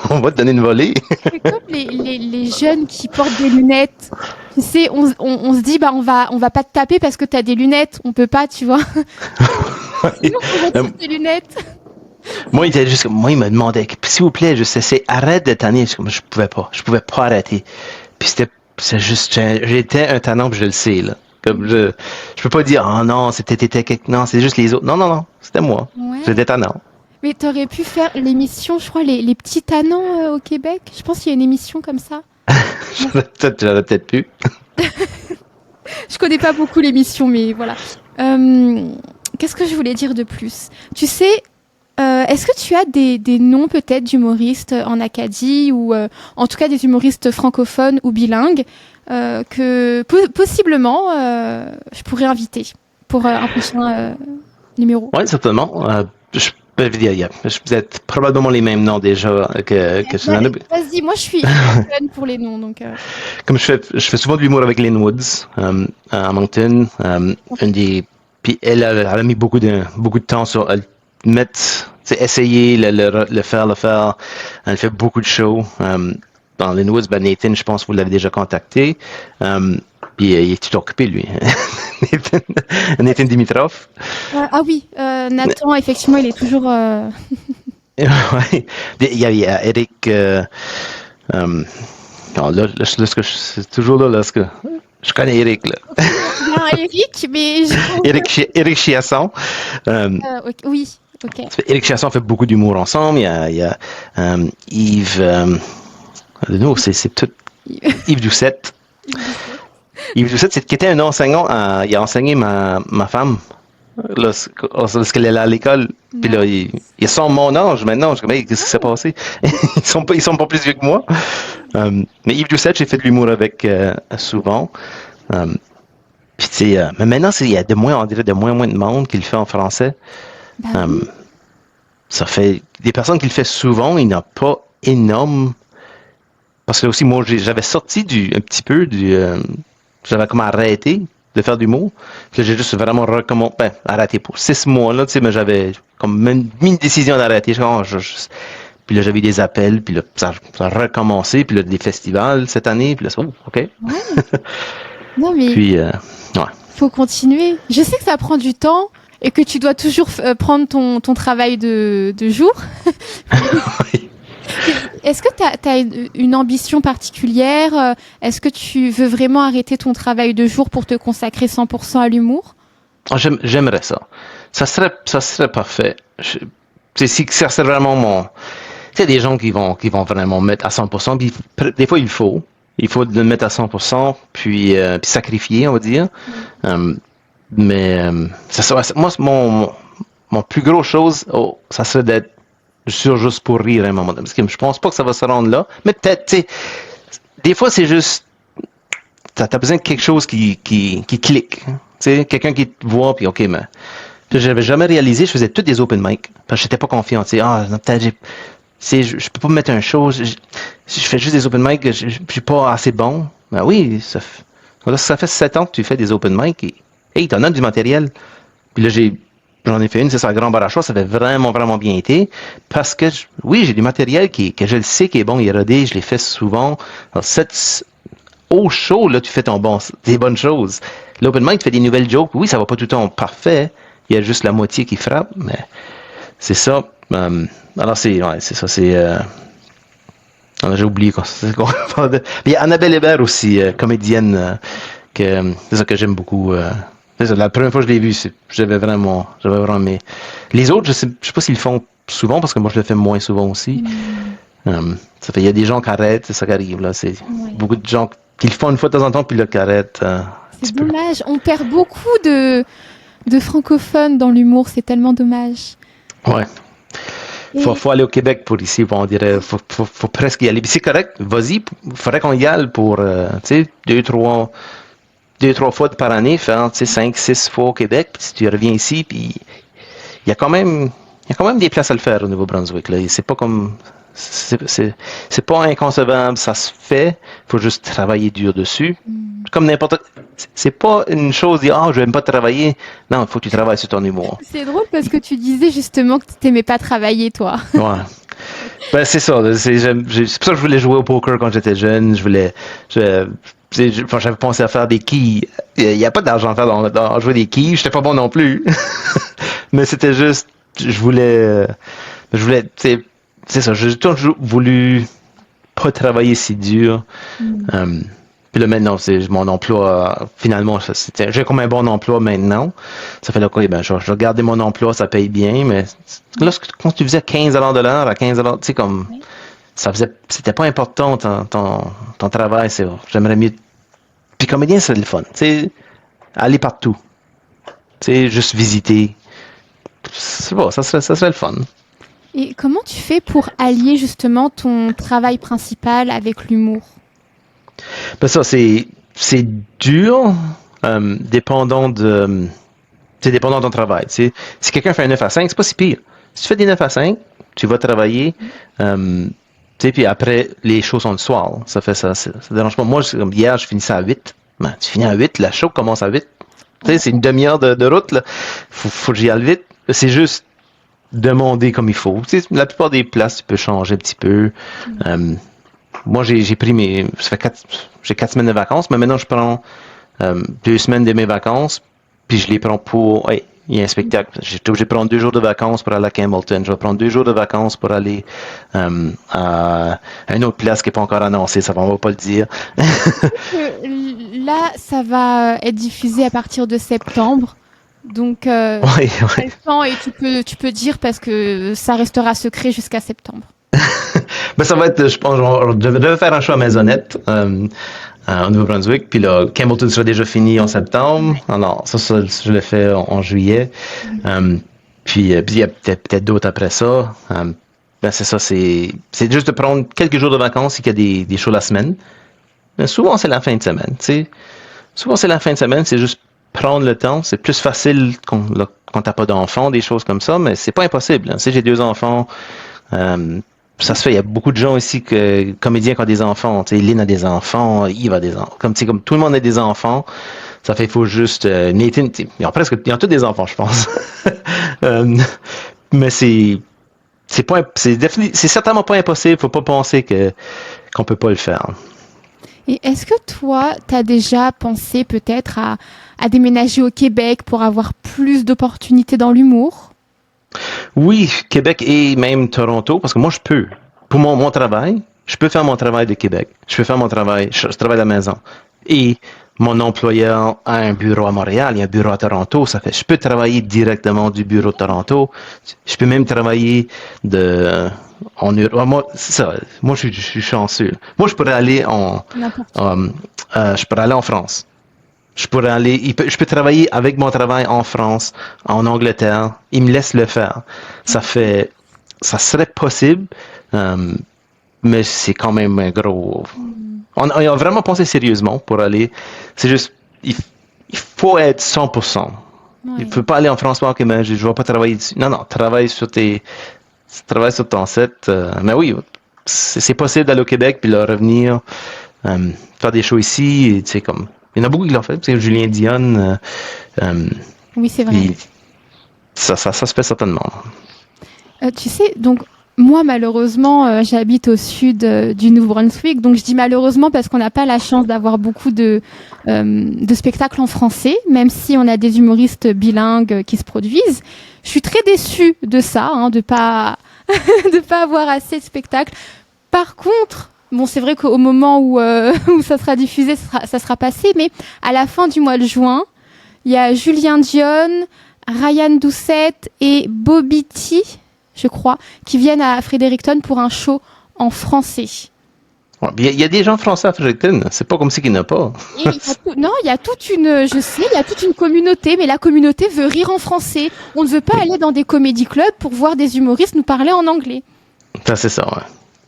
on va te donner une volée.
C'est comme les jeunes qui portent des lunettes. Tu sais, on se dit, bah, on va pas te taper parce que t'as des lunettes. On peut pas, tu vois. Sinon, on va tous des lunettes.
Moi, il me demandait, s'il vous plaît, arrête de tanner. Je pouvais pas arrêter. Puis j'étais un tannant, puis je le sais, là. Comme je peux pas dire, oh non, non, c'est juste les autres. Non, c'était moi.
Ouais.
J'étais tannant.
Mais t'aurais pu faire l'émission, je crois, les petits tannants au Québec. Je pense qu'il y a une émission comme ça.
J'aurais peut-être pu.
Je connais pas beaucoup l'émission, mais voilà. Qu'est-ce que je voulais dire de plus? Tu sais, est-ce que tu as des noms peut-être d'humoristes en Acadie ou en tout cas des humoristes francophones ou bilingues que possiblement je pourrais inviter pour un prochain numéro?
Oui, certainement. Vous êtes probablement les mêmes noms déjà que Susanna.
Vas-y, moi je suis jeune pour les noms. Donc,
Comme je fais souvent de l'humour avec Lynn Woods à Moncton. Puis elle a mis beaucoup de temps sur essayer le faire. Elle fait beaucoup de shows. Dans Lynn Woods, Nathan, je pense que vous l'avez déjà contacté. Puis il est toujours occupé, lui. Nathan Dimitrov.
Ah oui, Nathan, effectivement, il est toujours...
Ouais. Il y a Eric... c'est toujours là, lorsque... Je connais Eric, là.
Non, Eric, mais...
Eric Chiasson.
Oui, ok.
Eric Chiasson fait beaucoup d'humour ensemble. Il y a Yves... nous, c'est tout... Yves Doucette. Yves Doucette, qui était un enseignant, il a enseigné ma femme lorsqu'elle est à l'école. Puis là, ils sont mon âge maintenant. Je me dis, hey, qu'est-ce qui s'est passé? Ils sont pas plus vieux que moi. Mais Yves Doucette, j'ai fait de l'humour avec souvent. Puis tu sais, mais maintenant, il y a on dirait de moins en moins de monde qui le fait en français. Ça fait des personnes qui le font souvent, il n'y en a pas énorme. Parce que aussi, moi, j'avais sorti un petit peu j'avais comme arrêté de faire d'humour. Puis là, j'ai juste vraiment arrêté pour 6 mois, là, tu sais, mais j'avais comme mis une décision d'arrêter. Puis là, j'avais des appels, puis là, ça a recommencé, puis là, des festivals cette année, puis là, OK.
Ouais. Non, mais
puis, ouais.
Faut continuer. Je sais que ça prend du temps et que tu dois toujours prendre ton travail de jour. Est-ce que tu as une ambition particulière? Est-ce que tu veux vraiment arrêter ton travail de jour pour te consacrer 100% à l'humour?
J'aimerais ça. Ça serait parfait. Ça serait vraiment mon... Tu sais, des gens qui vont vraiment mettre à 100%, puis des fois, il faut. Il faut le mettre à 100%, puis sacrifier, on va dire. C'est ça. Moi, mon plus gros chose, ça serait d'être juste pour rire à un moment donné. Parce que je pense pas que ça va se rendre là. Mais peut-être, tu sais, des fois, c'est juste, t'as besoin de quelque chose qui clique. Tu sais, quelqu'un qui te voit, puis OK, mais j'avais jamais réalisé, je faisais tous des open mic. Parce que j'étais pas confiant. Tu sais, peut-être je peux pas me mettre un show. Je fais juste des open mic, je suis pas assez bon. Ben oui, ça fait 7 ans que tu fais des open mic. Et, hey, t'en as du matériel. Puis là, j'en ai fait une, c'est ça, Grand Barachois, ça avait vraiment, vraiment bien été. Parce que, oui, j'ai du matériel que je le sais qui est bon, il est rodé, je l'ai fait souvent. Alors, au show, là, tu fais des bonnes choses. L'open mic, tu fais des nouvelles jokes. Oui, ça va pas tout le temps parfait. Il y a juste la moitié qui frappe, mais c'est ça. Alors, c'est ça, j'ai oublié quoi. Il y a Annabelle Hébert aussi, comédienne, c'est ça que j'aime beaucoup. C'est ça, la première fois que je l'ai vue, j'avais vraiment aimé. Les autres, je sais pas s'ils le font souvent, parce que moi, je le fais moins souvent aussi. Ça fait, il y a des gens qui arrêtent, c'est ça qui arrive, là. C'est beaucoup de gens qui le font une fois de temps en temps, puis là, qui arrêtent.
C'est dommage. On perd beaucoup de francophones dans l'humour. C'est tellement dommage.
Ouais. Faut aller au Québec pour ici, on dirait. Faut presque y aller. Puis c'est correct, vas-y. Il faudrait qu'on y aille pour, tu sais, 2-3 fois par année, faire, tu sais, 5-6 fois au Québec. Puis si tu reviens ici, puis il y a quand même des places à le faire au Nouveau-Brunswick, là. C'est pas comme, c'est pas inconcevable, ça se fait. Faut juste travailler dur dessus. Comme n'importe, c'est pas une chose de dire, je n'aime pas travailler. Non, il faut que tu travailles sur ton humour.
C'est drôle parce que tu disais justement que tu n'aimais pas travailler, toi.
Ouais. Ben, c'est ça. C'est pour ça que je voulais jouer au poker quand j'étais jeune. J'avais pensé à faire des quilles. Il n'y a pas d'argent à faire dans jouer des quilles. J'étais pas bon non plus. Mais c'était juste, je voulais, c'est ça. J'ai toujours voulu pas travailler si dur. Puis là, maintenant, c'est mon emploi, finalement, j'ai comme un bon emploi maintenant. Ça fait là, je vais garder mon emploi, ça paye bien, mais quand tu faisais 15 $ de l'heure à 15 $, tu sais, comme, c'était pas important ton travail, j'aimerais mieux. Puis comédien, c'est le fun, tu sais, aller partout. Tu sais, juste visiter. C'est bon, ça serait le fun.
Et comment tu fais pour allier justement ton travail principal avec l'humour?
Ben ça, c'est dur, dépendant de ton travail. Tu sais. Si quelqu'un fait un 9 à 5, c'est pas si pire. Si tu fais des 9 à 5, tu vas travailler, tu sais, puis après, les shows sont le soir. Ça fait ça dérange pas. Moi, comme hier, je finissais à 8. Ben, tu finis à 8, la show commence à 8. Tu sais, c'est une demi-heure de route, là. Faut que j'y aille vite. C'est juste demander comme il faut. Tu sais, la plupart des places, tu peux changer un petit peu. Moi, j'ai pris j'ai 4 semaines de vacances, mais maintenant, je prends 2 semaines de mes vacances, puis je les prends pour, il y a un spectacle. J'étais obligé de prendre 2 jours de vacances pour aller à Campbellton. Je vais prendre 2 jours de vacances pour aller à une autre place qui n'est pas encore annoncée, ça, on va pas le dire.
Là, ça va être diffusé à partir de septembre. Donc,
Oui.
Et tu peux dire parce que ça restera secret jusqu'à septembre.
Ben, ça va être, je pense, je devais faire un show à Maisonnette au Nouveau-Brunswick, puis là, Campbellton sera déjà fini en septembre. Alors, ça je l'ai fait en juillet. Puis il y a peut-être d'autres après ça. Ben, c'est ça, c'est juste de prendre quelques jours de vacances et qu'il y a des shows la semaine. Mais souvent, c'est la fin de semaine, tu sais. Souvent, c'est la fin de semaine, c'est juste prendre le temps. C'est plus facile quand t'as pas d'enfants, des choses comme ça, mais c'est pas impossible. Hein. Tu sais, j'ai 2 enfants. Ça se fait, il y a beaucoup de gens ici, comédiens qui ont des enfants. Tu sais, Lynn a des enfants, Yves a des enfants. Comme tout le monde a des enfants. Ça fait, il faut juste, Nathan, ils ont tous des enfants, je pense. Mais c'est certainement pas impossible. Faut pas penser qu'on peut pas le faire.
Et est-ce que toi, tu as déjà pensé peut-être à déménager au Québec pour avoir plus d'opportunités dans l'humour?
Oui, Québec et même Toronto, parce que moi, je peux. Pour mon travail, je peux faire mon travail de Québec. Je peux faire mon travail, je travaille à la maison. Et mon employeur a un bureau à Montréal, il y a un bureau à Toronto, ça fait je peux travailler directement du bureau de Toronto. Je peux même travailler en Europe. Moi, c'est ça. Moi, je suis chanceux. Moi, je pourrais aller je pourrais aller en France. Je peux travailler avec mon travail en France, en Angleterre. Ils me laissent le faire. Ça serait possible, mais c'est quand même un gros. On a vraiment pensé sérieusement pour aller. C'est juste, il faut être 100%. Ouais. Il ne faut pas aller en France, ok, mais je ne vais pas travailler dessus. Non, travaille sur ton set. Mais oui, c'est possible d'aller au Québec puis là revenir, faire des shows ici. Tu sais, comme, il y en a beaucoup qui l'ont fait. Tu sais, Julien Dion.
Oui, c'est vrai.
Ça se fait certainement.
Tu sais, donc. Moi, malheureusement, j'habite au sud du Nouveau-Brunswick, donc je dis malheureusement parce qu'on n'a pas la chance d'avoir beaucoup de spectacles en français, même si on a des humoristes bilingues qui se produisent. Je suis très déçue de ça, de pas avoir assez de spectacles. Par contre, bon, c'est vrai qu'au moment où ça sera diffusé, ça sera passé, mais à la fin du mois de juin, il y a Julien Dion, Ryan Doucette et Bobby T, je crois, qui viennent à Fredericton pour un show en français.
Il y a des gens français à Fredericton, c'est pas comme si qu'il n'y en a pas.
Il y a toute une communauté, mais la communauté veut rire en français. On ne veut pas aller dans des comédie clubs pour voir des humoristes nous parler en anglais.
Ça, c'est ça, ouais.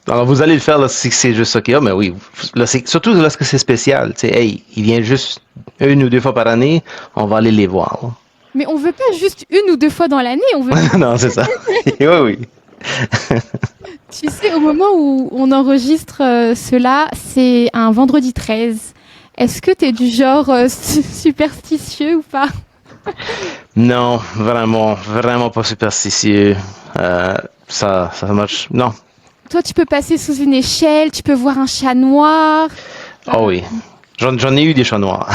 Alors, vous allez le faire là, si c'est juste OK, mais oui, là, surtout lorsque c'est spécial. Tu sais, hey, il vient juste 1 ou 2 fois par année, on va aller les voir. Là.
Mais on veut pas juste 1 ou 2 fois dans l'année, on veut...
Non, c'est ça. Oui.
Tu sais, au moment où on enregistre cela, c'est un vendredi 13. Est-ce que tu es du genre superstitieux ou pas?
Non, vraiment pas superstitieux. Ça marche. Non.
Toi, tu peux passer sous une échelle, tu peux voir un chat noir.
Oh oui. J'en ai eu des chats noirs.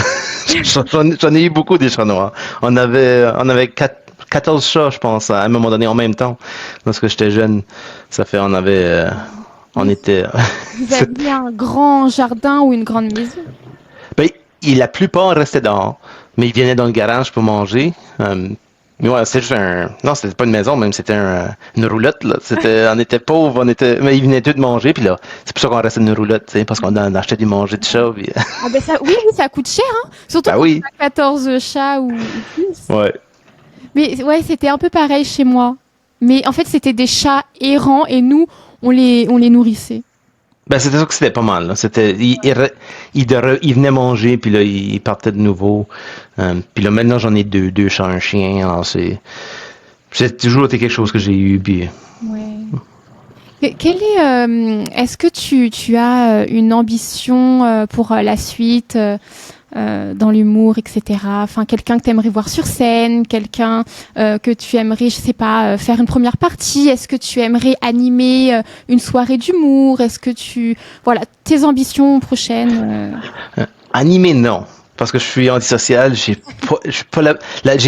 J'en ai eu beaucoup des chats noirs. On avait 14 chats, je pense, à un moment donné en même temps. Lorsque j'étais jeune, ça fait, on était...
Vous aviez un grand jardin ou une grande maison?
Ben, la plupart restaient dehors, mais ils venaient dans le garage pour manger. Mais ouais, c'était juste non, c'était pas une maison, même, c'était une roulotte, là. On était pauvres, mais ils venaient tous de manger, puis là, c'est pour ça qu'on restait une roulotte, tu sais, parce qu'on achetait du manger de chat, puis...
Ah ben oui, ça coûte cher, hein. Surtout quand on a 14 chats ou plus.
Ouais.
Mais ouais, c'était un peu pareil chez moi. Mais en fait, c'était des chats errants, et nous, on les nourrissait.
Ben, c'était ça que c'était pas mal, là. Ils venaient manger, puis là, ils partaient de nouveau. Puis là, maintenant, j'en ai deux chats, un chien. Alors, c'est toujours été quelque chose que j'ai eu, puis...
Ouais. Est-ce que tu as une ambition pour la suite dans l'humour, etc. Enfin, quelqu'un que tu aimerais voir sur scène, quelqu'un que tu aimerais, je sais pas, faire une première partie. Est-ce que tu aimerais animer une soirée d'humour? Est-ce que voilà, tes ambitions prochaines?
Animer, non, parce que je suis antisocial. J'ai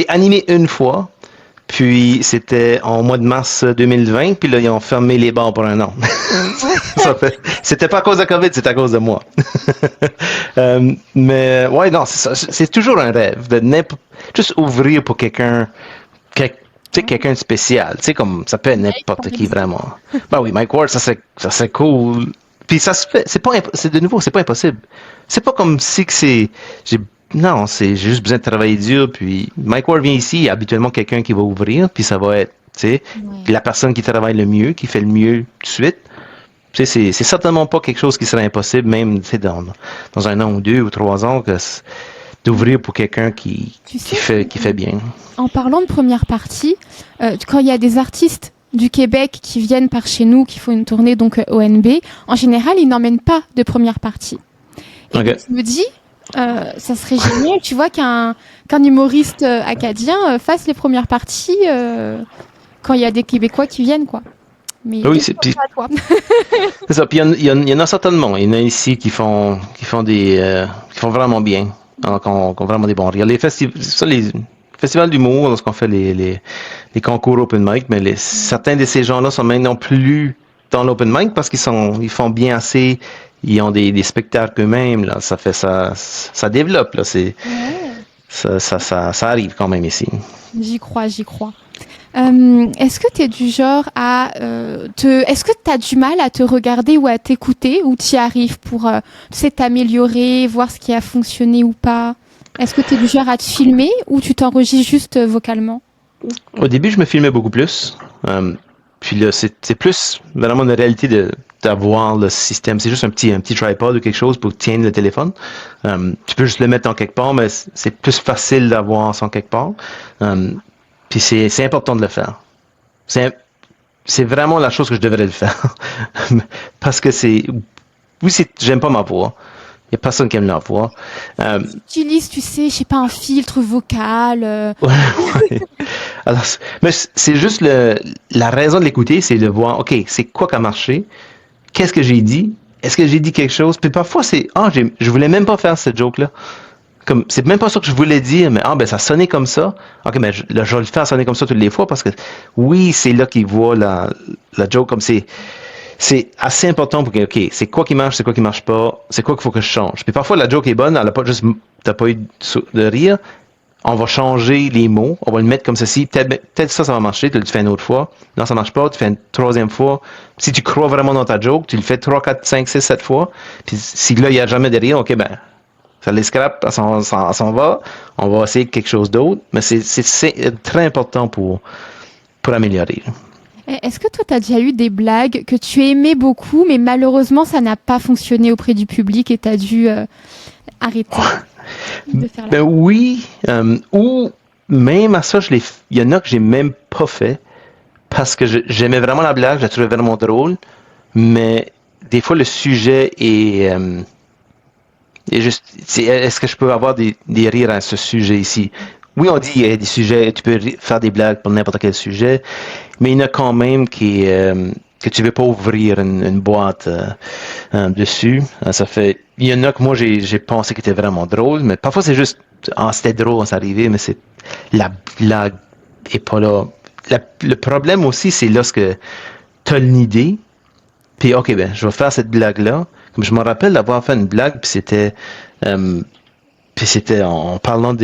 animé une fois. Puis, c'était en mois de mars 2020, puis là, ils ont fermé les bars pour 1 an. C'était pas à cause de COVID, c'était à cause de moi. Mais, ouais, non, c'est ça. C'est toujours un rêve de juste ouvrir pour quelqu'un de spécial. Tu sais, comme, ça peut être n'importe qui, vraiment. Ben oui, Mike Ward, ça serait cool. Puis ça se fait, c'est pas impossible. C'est pas comme si que non, j'ai juste besoin de travailler dur, puis Mike Ward vient ici, il y a habituellement quelqu'un qui va ouvrir, puis ça va être, tu sais, la personne qui travaille le mieux, qui fait le mieux tout de suite. Tu sais, c'est certainement pas quelque chose qui serait impossible, même, tu sais, dans 1 an ou 2 ou 3 ans, d'ouvrir pour quelqu'un qui fait bien.
En parlant de première partie, quand il y a des artistes du Québec qui viennent par chez nous, qui font une tournée, donc ONB, en général, ils n'emmènent pas de première partie. Et je me dis... ça serait génial, tu vois, qu'un humoriste acadien fasse les premières parties quand il y a des Québécois qui viennent, quoi. Mais
oui, c'est ça. Puis il y en a certainement. Il y en a ici qui font vraiment bien, qui ont vraiment des bons rires. Les festivals d'humour, lorsqu'on fait les concours open mic, mais certains de ces gens-là sont maintenant plus dans l'open mic parce qu'ils font bien assez ils ont des spectacles eux-mêmes, là. Ça développe, là. Ça arrive quand même ici.
J'y crois. Est-ce que tu es du genre à est-ce que tu as du mal à te regarder ou à t'écouter, ou tu y arrives pour t'améliorer, voir ce qui a fonctionné ou pas? Est-ce que tu es du genre à te filmer ou tu t'enregistres juste vocalement?
Au début, je me filmais beaucoup plus. Puis là, c'est plus vraiment une réalité d'avoir le système. C'est juste un petit tripod ou quelque chose pour tenir le téléphone. Tu peux juste le mettre en quelque part, mais c'est plus facile d'avoir ça en quelque part. Puis c'est important de le faire. C'est vraiment la chose que je devrais le faire. Parce que j'aime pas ma voix. Il n'y a personne qui aime la voix.
Tu utilises, tu sais, je sais pas, un filtre vocal.
Ouais. Alors, mais c'est juste la raison de l'écouter, c'est de voir, OK, c'est quoi qui a marché? Qu'est-ce que j'ai dit? Est-ce que j'ai dit quelque chose? Puis parfois, je voulais même pas faire cette joke-là. Comme, c'est même pas ça que je voulais dire, mais ça sonnait comme ça. OK, mais je vais le faire sonner comme ça toutes les fois parce que, oui, c'est là qu'ils voient la joke comme c'est assez important pour que, OK, c'est quoi qui marche, c'est quoi qui marche pas, c'est quoi qu'il faut que je change. Puis parfois, la joke est bonne, t'as pas eu de rire, on va changer les mots, on va le mettre comme ceci, peut-être ça va marcher, tu le fais une autre fois. Non, ça marche pas, tu fais une troisième fois. Si tu crois vraiment dans ta joke, tu le fais 3, 4, 5, 6, 7 fois. Puis si là, il n'y a jamais de rire, OK, ça les scrape, ça s'en va, on va essayer quelque chose d'autre, mais c'est très important pour améliorer.
Est-ce que toi, tu as déjà eu des blagues que tu aimais beaucoup, mais malheureusement, ça n'a pas fonctionné auprès du public et tu as dû arrêter de faire la...
Oui, ou même à ça, il y en a que j'ai même pas fait parce que j'aimais vraiment la blague, je la trouvais vraiment drôle, mais des fois, le sujet est juste... Est-ce que je peux avoir des rires à ce sujet ici? Oui, on dit il y a des sujets, tu peux faire des blagues pour n'importe quel sujet, mais il y en a quand même que tu ne veux pas ouvrir une boîte dessus. Il y en a que moi j'ai pensé que c'était vraiment drôle, mais parfois c'est juste, c'était drôle, ça arrivait, mais la blague est pas là. Le problème aussi, c'est lorsque tu as une idée, puis OK, je vais faire cette blague-là. Comme je me rappelle d'avoir fait une blague, puis c'était en parlant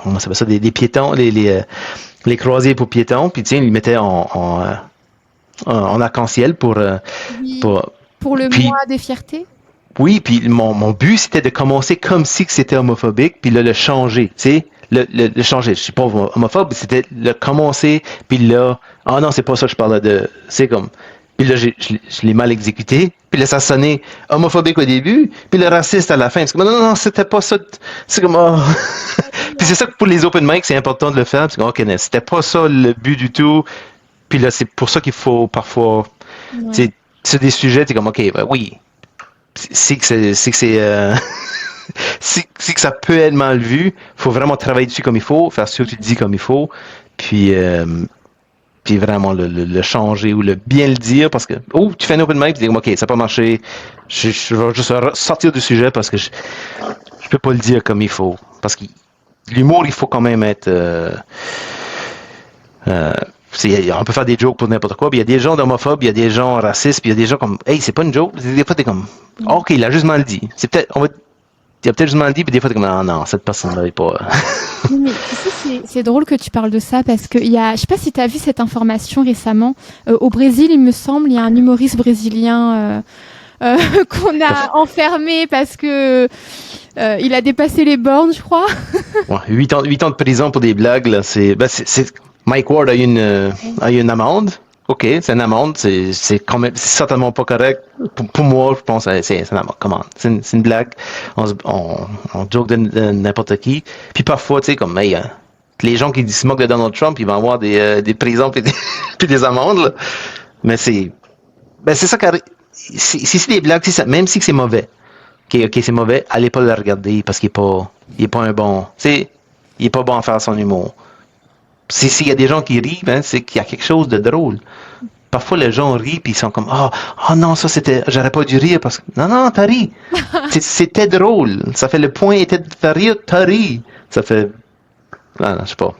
comment ça s'appelle ça, des piétons, les croisés pour piétons, puis ils mettaient en arc-en-ciel pour
le mois des fiertés.
Oui, puis mon but c'était de commencer comme si c'était homophobique, puis là le changer, tu sais, le changer. Je suis pas homophobe, c'était le commencer, puis là, non, c'est pas ça que je parlais de, c'est comme, puis là je l'ai mal exécuté, puis là ça sonnait homophobique au début, puis le raciste à la fin. C'est comme non, c'était pas ça. C'est comme puis c'est ça que pour les open mic c'est important de le faire. C'est comme OK, c'était pas ça le but du tout. Puis là c'est pour ça qu'il faut parfois, c'est des sujets, t'es comme OK, oui, c'est que ça peut être mal vu. Faut vraiment travailler dessus comme il faut, faire ce que tu dis comme il faut, puis vraiment le changer ou le bien le dire parce que tu fais un open mic, tu dis OK, ça n'a pas marché, je vais juste sortir du sujet parce que je peux pas le dire comme il faut parce que l'humour il faut quand même être on peut faire des jokes pour n'importe quoi, puis il y a des gens d'homophobes, il y a des gens racistes, puis il y a des gens comme hey, c'est pas une joke, des fois t'es comme OK, il a juste mal dit. Il a peut-être juste mal dit, puis des fois t'es comme non, cette personne-là est pas.
Mais tu sais, c'est drôle que tu parles de ça parce que je sais pas si tu as vu cette information récemment. Au Brésil, il me semble, il y a un humoriste brésilien qu'on a enfermé parce que il a dépassé les bornes, je crois.
Ouais, 8 ans de prison pour des blagues, là, c'est Mike Ward a eu une amende. OK, c'est une amende, c'est quand même, c'est certainement pas correct. Pour moi, je pense que c'est une amende. Comment? C'est une blague. On joke de n'importe qui. Puis parfois, tu sais, comme, les gens qui se moquent de Donald Trump, ils vont avoir des prisons puis des amendes, là. Mais c'est ça qui arrive. Si c'est des blagues, même si c'est mauvais. OK, c'est mauvais, allez pas le regarder parce qu'il est pas un bon, tu sais, il est pas bon à faire son humour. S'il y a des gens qui rient, c'est qu'il y a quelque chose de drôle. Parfois, les gens rient puis ils sont comme non, ça j'aurais pas dû rire parce que non, t'as ri. C'était drôle. Ça fait le point était de faire rire, t'as ri. Ça fait, je sais pas.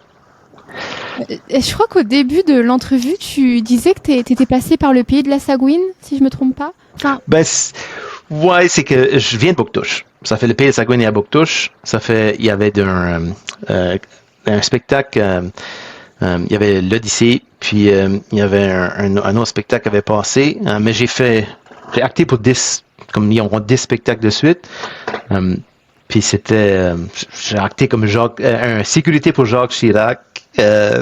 Je crois qu'au début de l'entrevue, tu disais que tu étais passé par le pays de la Sagouine, si je me trompe pas. Enfin,
Ouais, c'est que je viens de Bouctouche. Ça fait le pays de Sagouine et à Bouctouche. Il y avait un spectacle, il y avait l'Odyssée, puis il y avait un autre spectacle qui avait passé, mais j'ai acté pour 10, comme ils ont 10 spectacles de suite. Puis j'ai acté comme un sécurité pour Jacques Chirac.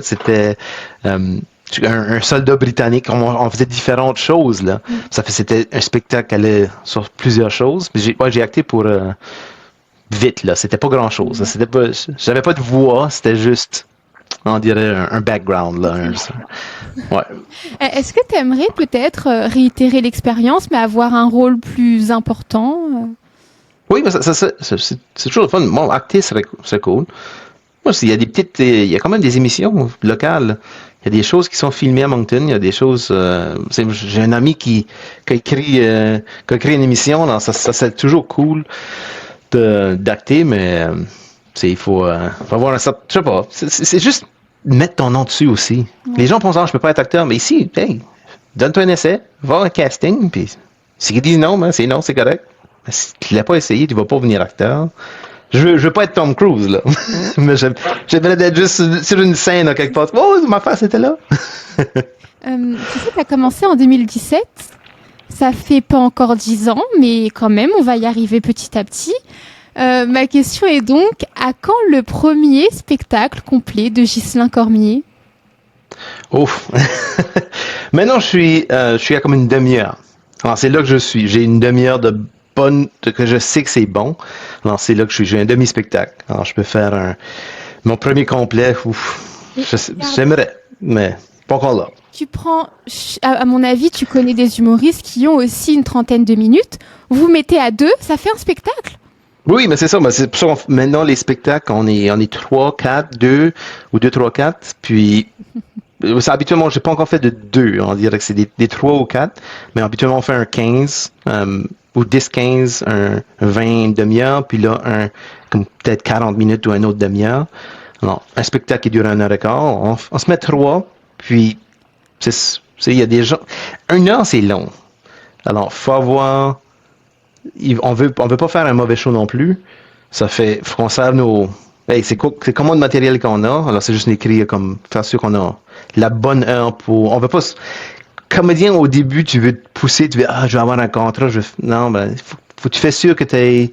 C'était un soldat britannique. On faisait différentes choses là. C'était un spectacle qui allait sur plusieurs choses. Puis j'ai acté pour vite là. C'était pas grand chose. J'avais pas de voix. C'était juste, on dirait un background là. Ouais.
Est-ce que tu aimerais peut-être réitérer l'expérience, mais avoir un rôle plus important
Oui, mais c'est toujours le fun. Bon, acter serait cool. Moi, il y a quand même des émissions locales. Il y a des choses qui sont filmées à Moncton. Il y a des choses. J'ai un ami qui a écrit une émission. Là, ça c'est toujours cool d'acter, mais il faut avoir un certain. Je sais pas. C'est juste mettre ton nom dessus aussi. Ouais. Les gens pensent je peux pas être acteur, mais ici, hey, donne-toi un essai, va un casting, puis s'ils disent non, ben, c'est non, c'est correct. Si tu l'as pas essayé, tu vas pas venir acteur. Je veux pas être Tom Cruise, là. Mais j'aimerais être juste sur une scène, là, quelque part. Oh, ma face était là.
Tu sais, tu as commencé en 2017. Ça fait pas encore 10 ans, mais quand même, on va y arriver petit à petit. Ma question est donc, à quand le premier spectacle complet de Ghislain Cormier?
Ouf. Maintenant, je suis à comme une demi-heure. Alors, c'est là que je suis. J'ai une demi-heure que je sais que c'est bon. Alors, c'est là que je suis. J'ai un demi-spectacle. Alors, je peux faire mon premier complet. Ouf. J'aimerais, mais pas encore là.
Tu prends, à mon avis, tu connais des humoristes qui ont aussi une trentaine de minutes. Vous mettez à 2, ça fait un spectacle?
Oui, mais c'est ça. C'est pour ça maintenant, les spectacles, on est 3, 4, 2 ou 2, 3, 4. Puis, habituellement, j'ai pas encore fait de 2. On dirait que c'est des 3 ou 4. Mais habituellement, on fait un 15 ou 10, 15, un 20 demi-heure. Puis là, comme peut-être 40 minutes ou un autre demi-heure. Alors, un spectacle qui dure 1h15. On se met 3. Puis, il y a des gens. 1 heure, c'est long. Alors, faut avoir. On veut pas faire un mauvais show non plus. Faut qu'on sache c'est comment le matériel qu'on a. Alors, c'est juste écrit comme, faire sûr qu'on a la bonne heure pour, on veut pas, comédien, au début, tu veux te pousser, tu veux, je vais avoir un contrat, non, faut que tu fais sûr que c'est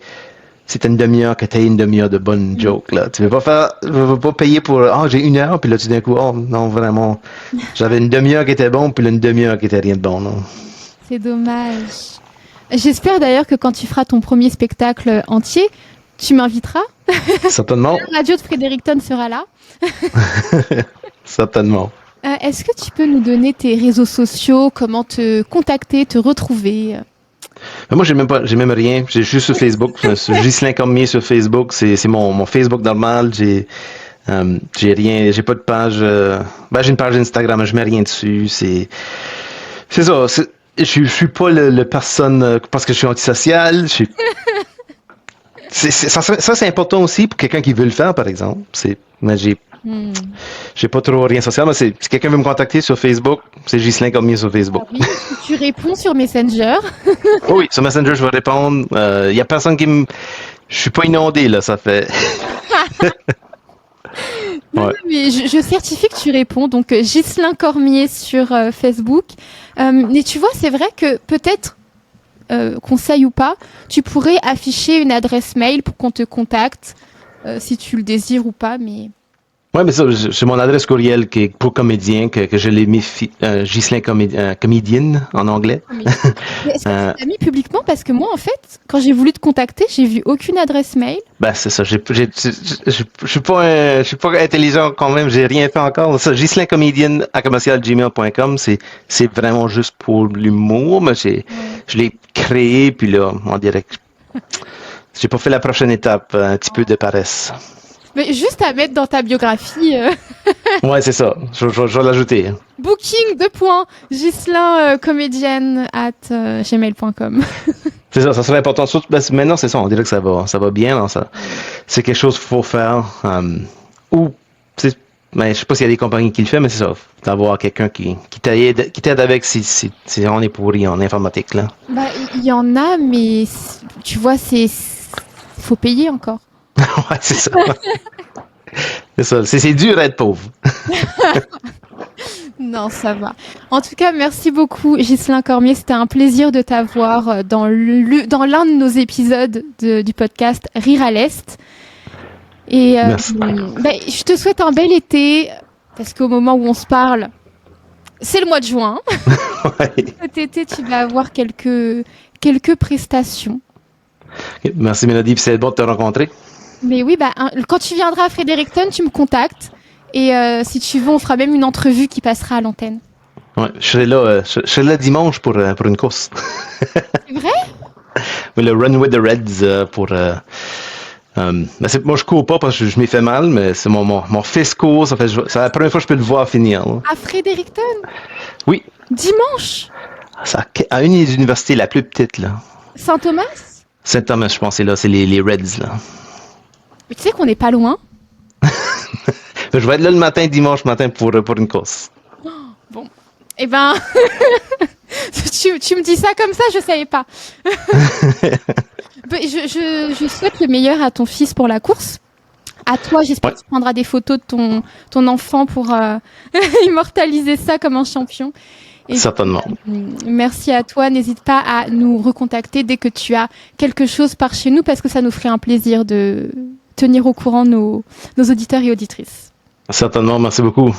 une demi-heure, que t'aies une demi-heure de bonnes jokes, là. Tu veux pas payer pour, j'ai 1 heure, puis là, tout d'un coup, non, vraiment, j'avais une demi-heure qui était bon, puis là, une demi-heure qui était rien de bon, non.
C'est dommage. J'espère d'ailleurs que quand tu feras ton premier spectacle entier, tu m'inviteras.
Certainement.
La radio de Fredericton sera là.
Certainement.
Est-ce que tu peux nous donner tes réseaux sociaux, comment te contacter, te retrouver?
Moi, j'ai même rien. J'ai juste sur Facebook. Ghislain Cormier sur Facebook. C'est mon Facebook normal. J'ai rien. J'ai pas de page. J'ai une page Instagram, mais je mets rien dessus. C'est ça. Je suis pas le personne parce que je suis antisocial. Ça, c'est important aussi pour quelqu'un qui veut le faire, par exemple. Mais j'ai pas trop rien social. Mais si quelqu'un veut me contacter sur Facebook, c'est Ghislain Cormier sur Facebook.
Oui, tu réponds sur Messenger.
Oui, sur Messenger, je vais répondre. Il y a personne qui je suis pas inondé, là, ça fait.
Non, mais je certifie que tu réponds. Donc, Ghislain Cormier sur Facebook. Mais tu vois, c'est vrai que peut-être, conseil ou pas, tu pourrais afficher une adresse mail pour qu'on te contacte, si tu le désires ou pas. Mais...
Oui, mais ça, c'est mon adresse courriel qui est pour comédien, que je l'ai mis Ghislain Comedian en anglais.
Mais est-ce que tu l'as mis publiquement? Parce que moi, en fait, quand j'ai voulu te contacter, j'ai vu aucune adresse mail.
C'est ça. Je suis pas intelligent quand même. J'ai rien fait encore. Ça, GhislainComedian@gmail.com, c'est vraiment juste pour l'humour, mais je l'ai créé, puis là, on dirait que j'ai pas fait la prochaine étape, un petit peu de paresse.
Mais juste à mettre dans ta biographie.
Ouais, c'est ça. Je vais l'ajouter.
Booking, Ghislain comedian@gmail.com.
C'est ça serait important. Surtout, maintenant, c'est ça, on dirait que ça va bien. C'est quelque chose qu'il faut faire. Ou Mais je sais pas s'il y a des compagnies qui le font, mais c'est ça. D'avoir quelqu'un qui t'aide avec si on est pourri en informatique, là.
Bah, il y en a, mais tu vois, faut payer encore.
Ouais, c'est ça. C'est ça. C'est dur d'être pauvre.
Non, ça va. En tout cas, merci beaucoup, Ghislain Cormier. C'était un plaisir de t'avoir dans l'un de nos épisodes du podcast Rire à l'Est. Et je te souhaite un bel été, parce qu'au moment où on se parle, c'est le mois de juin.
Ouais.
Cet été, tu vas avoir quelques prestations.
Okay. Merci, Mélodie. Puis c'est bon de te rencontrer.
Mais oui, quand tu viendras à Fredericton, tu me contactes. Et si tu veux, on fera même une entrevue qui passera à l'antenne.
Ouais, je serai là dimanche pour une course.
C'est vrai?
Oui, le Run with the Reds pour... moi, je cours pas parce que je m'y fais mal, mais c'est mon fils court. C'est la première fois que je peux le voir finir. Là.
À Fredericton?
Oui.
Dimanche?
À une des universités la plus petite, là.
Saint-Thomas?
Saint-Thomas, je pense, c'est là. C'est les Reds, là.
Mais tu sais qu'on n'est pas loin?
Je vais être là le matin, dimanche matin, pour une course.
Bon. Eh ben... tu me dis ça comme ça, je savais pas. Je souhaite le meilleur à ton fils pour la course. À toi, j'espère que tu prendras des photos de ton enfant pour immortaliser ça comme un champion. Et
certainement.
Merci à toi. N'hésite pas à nous recontacter dès que tu as quelque chose par chez nous, parce que ça nous ferait un plaisir de tenir au courant nos auditeurs et auditrices.
Certainement. Merci beaucoup.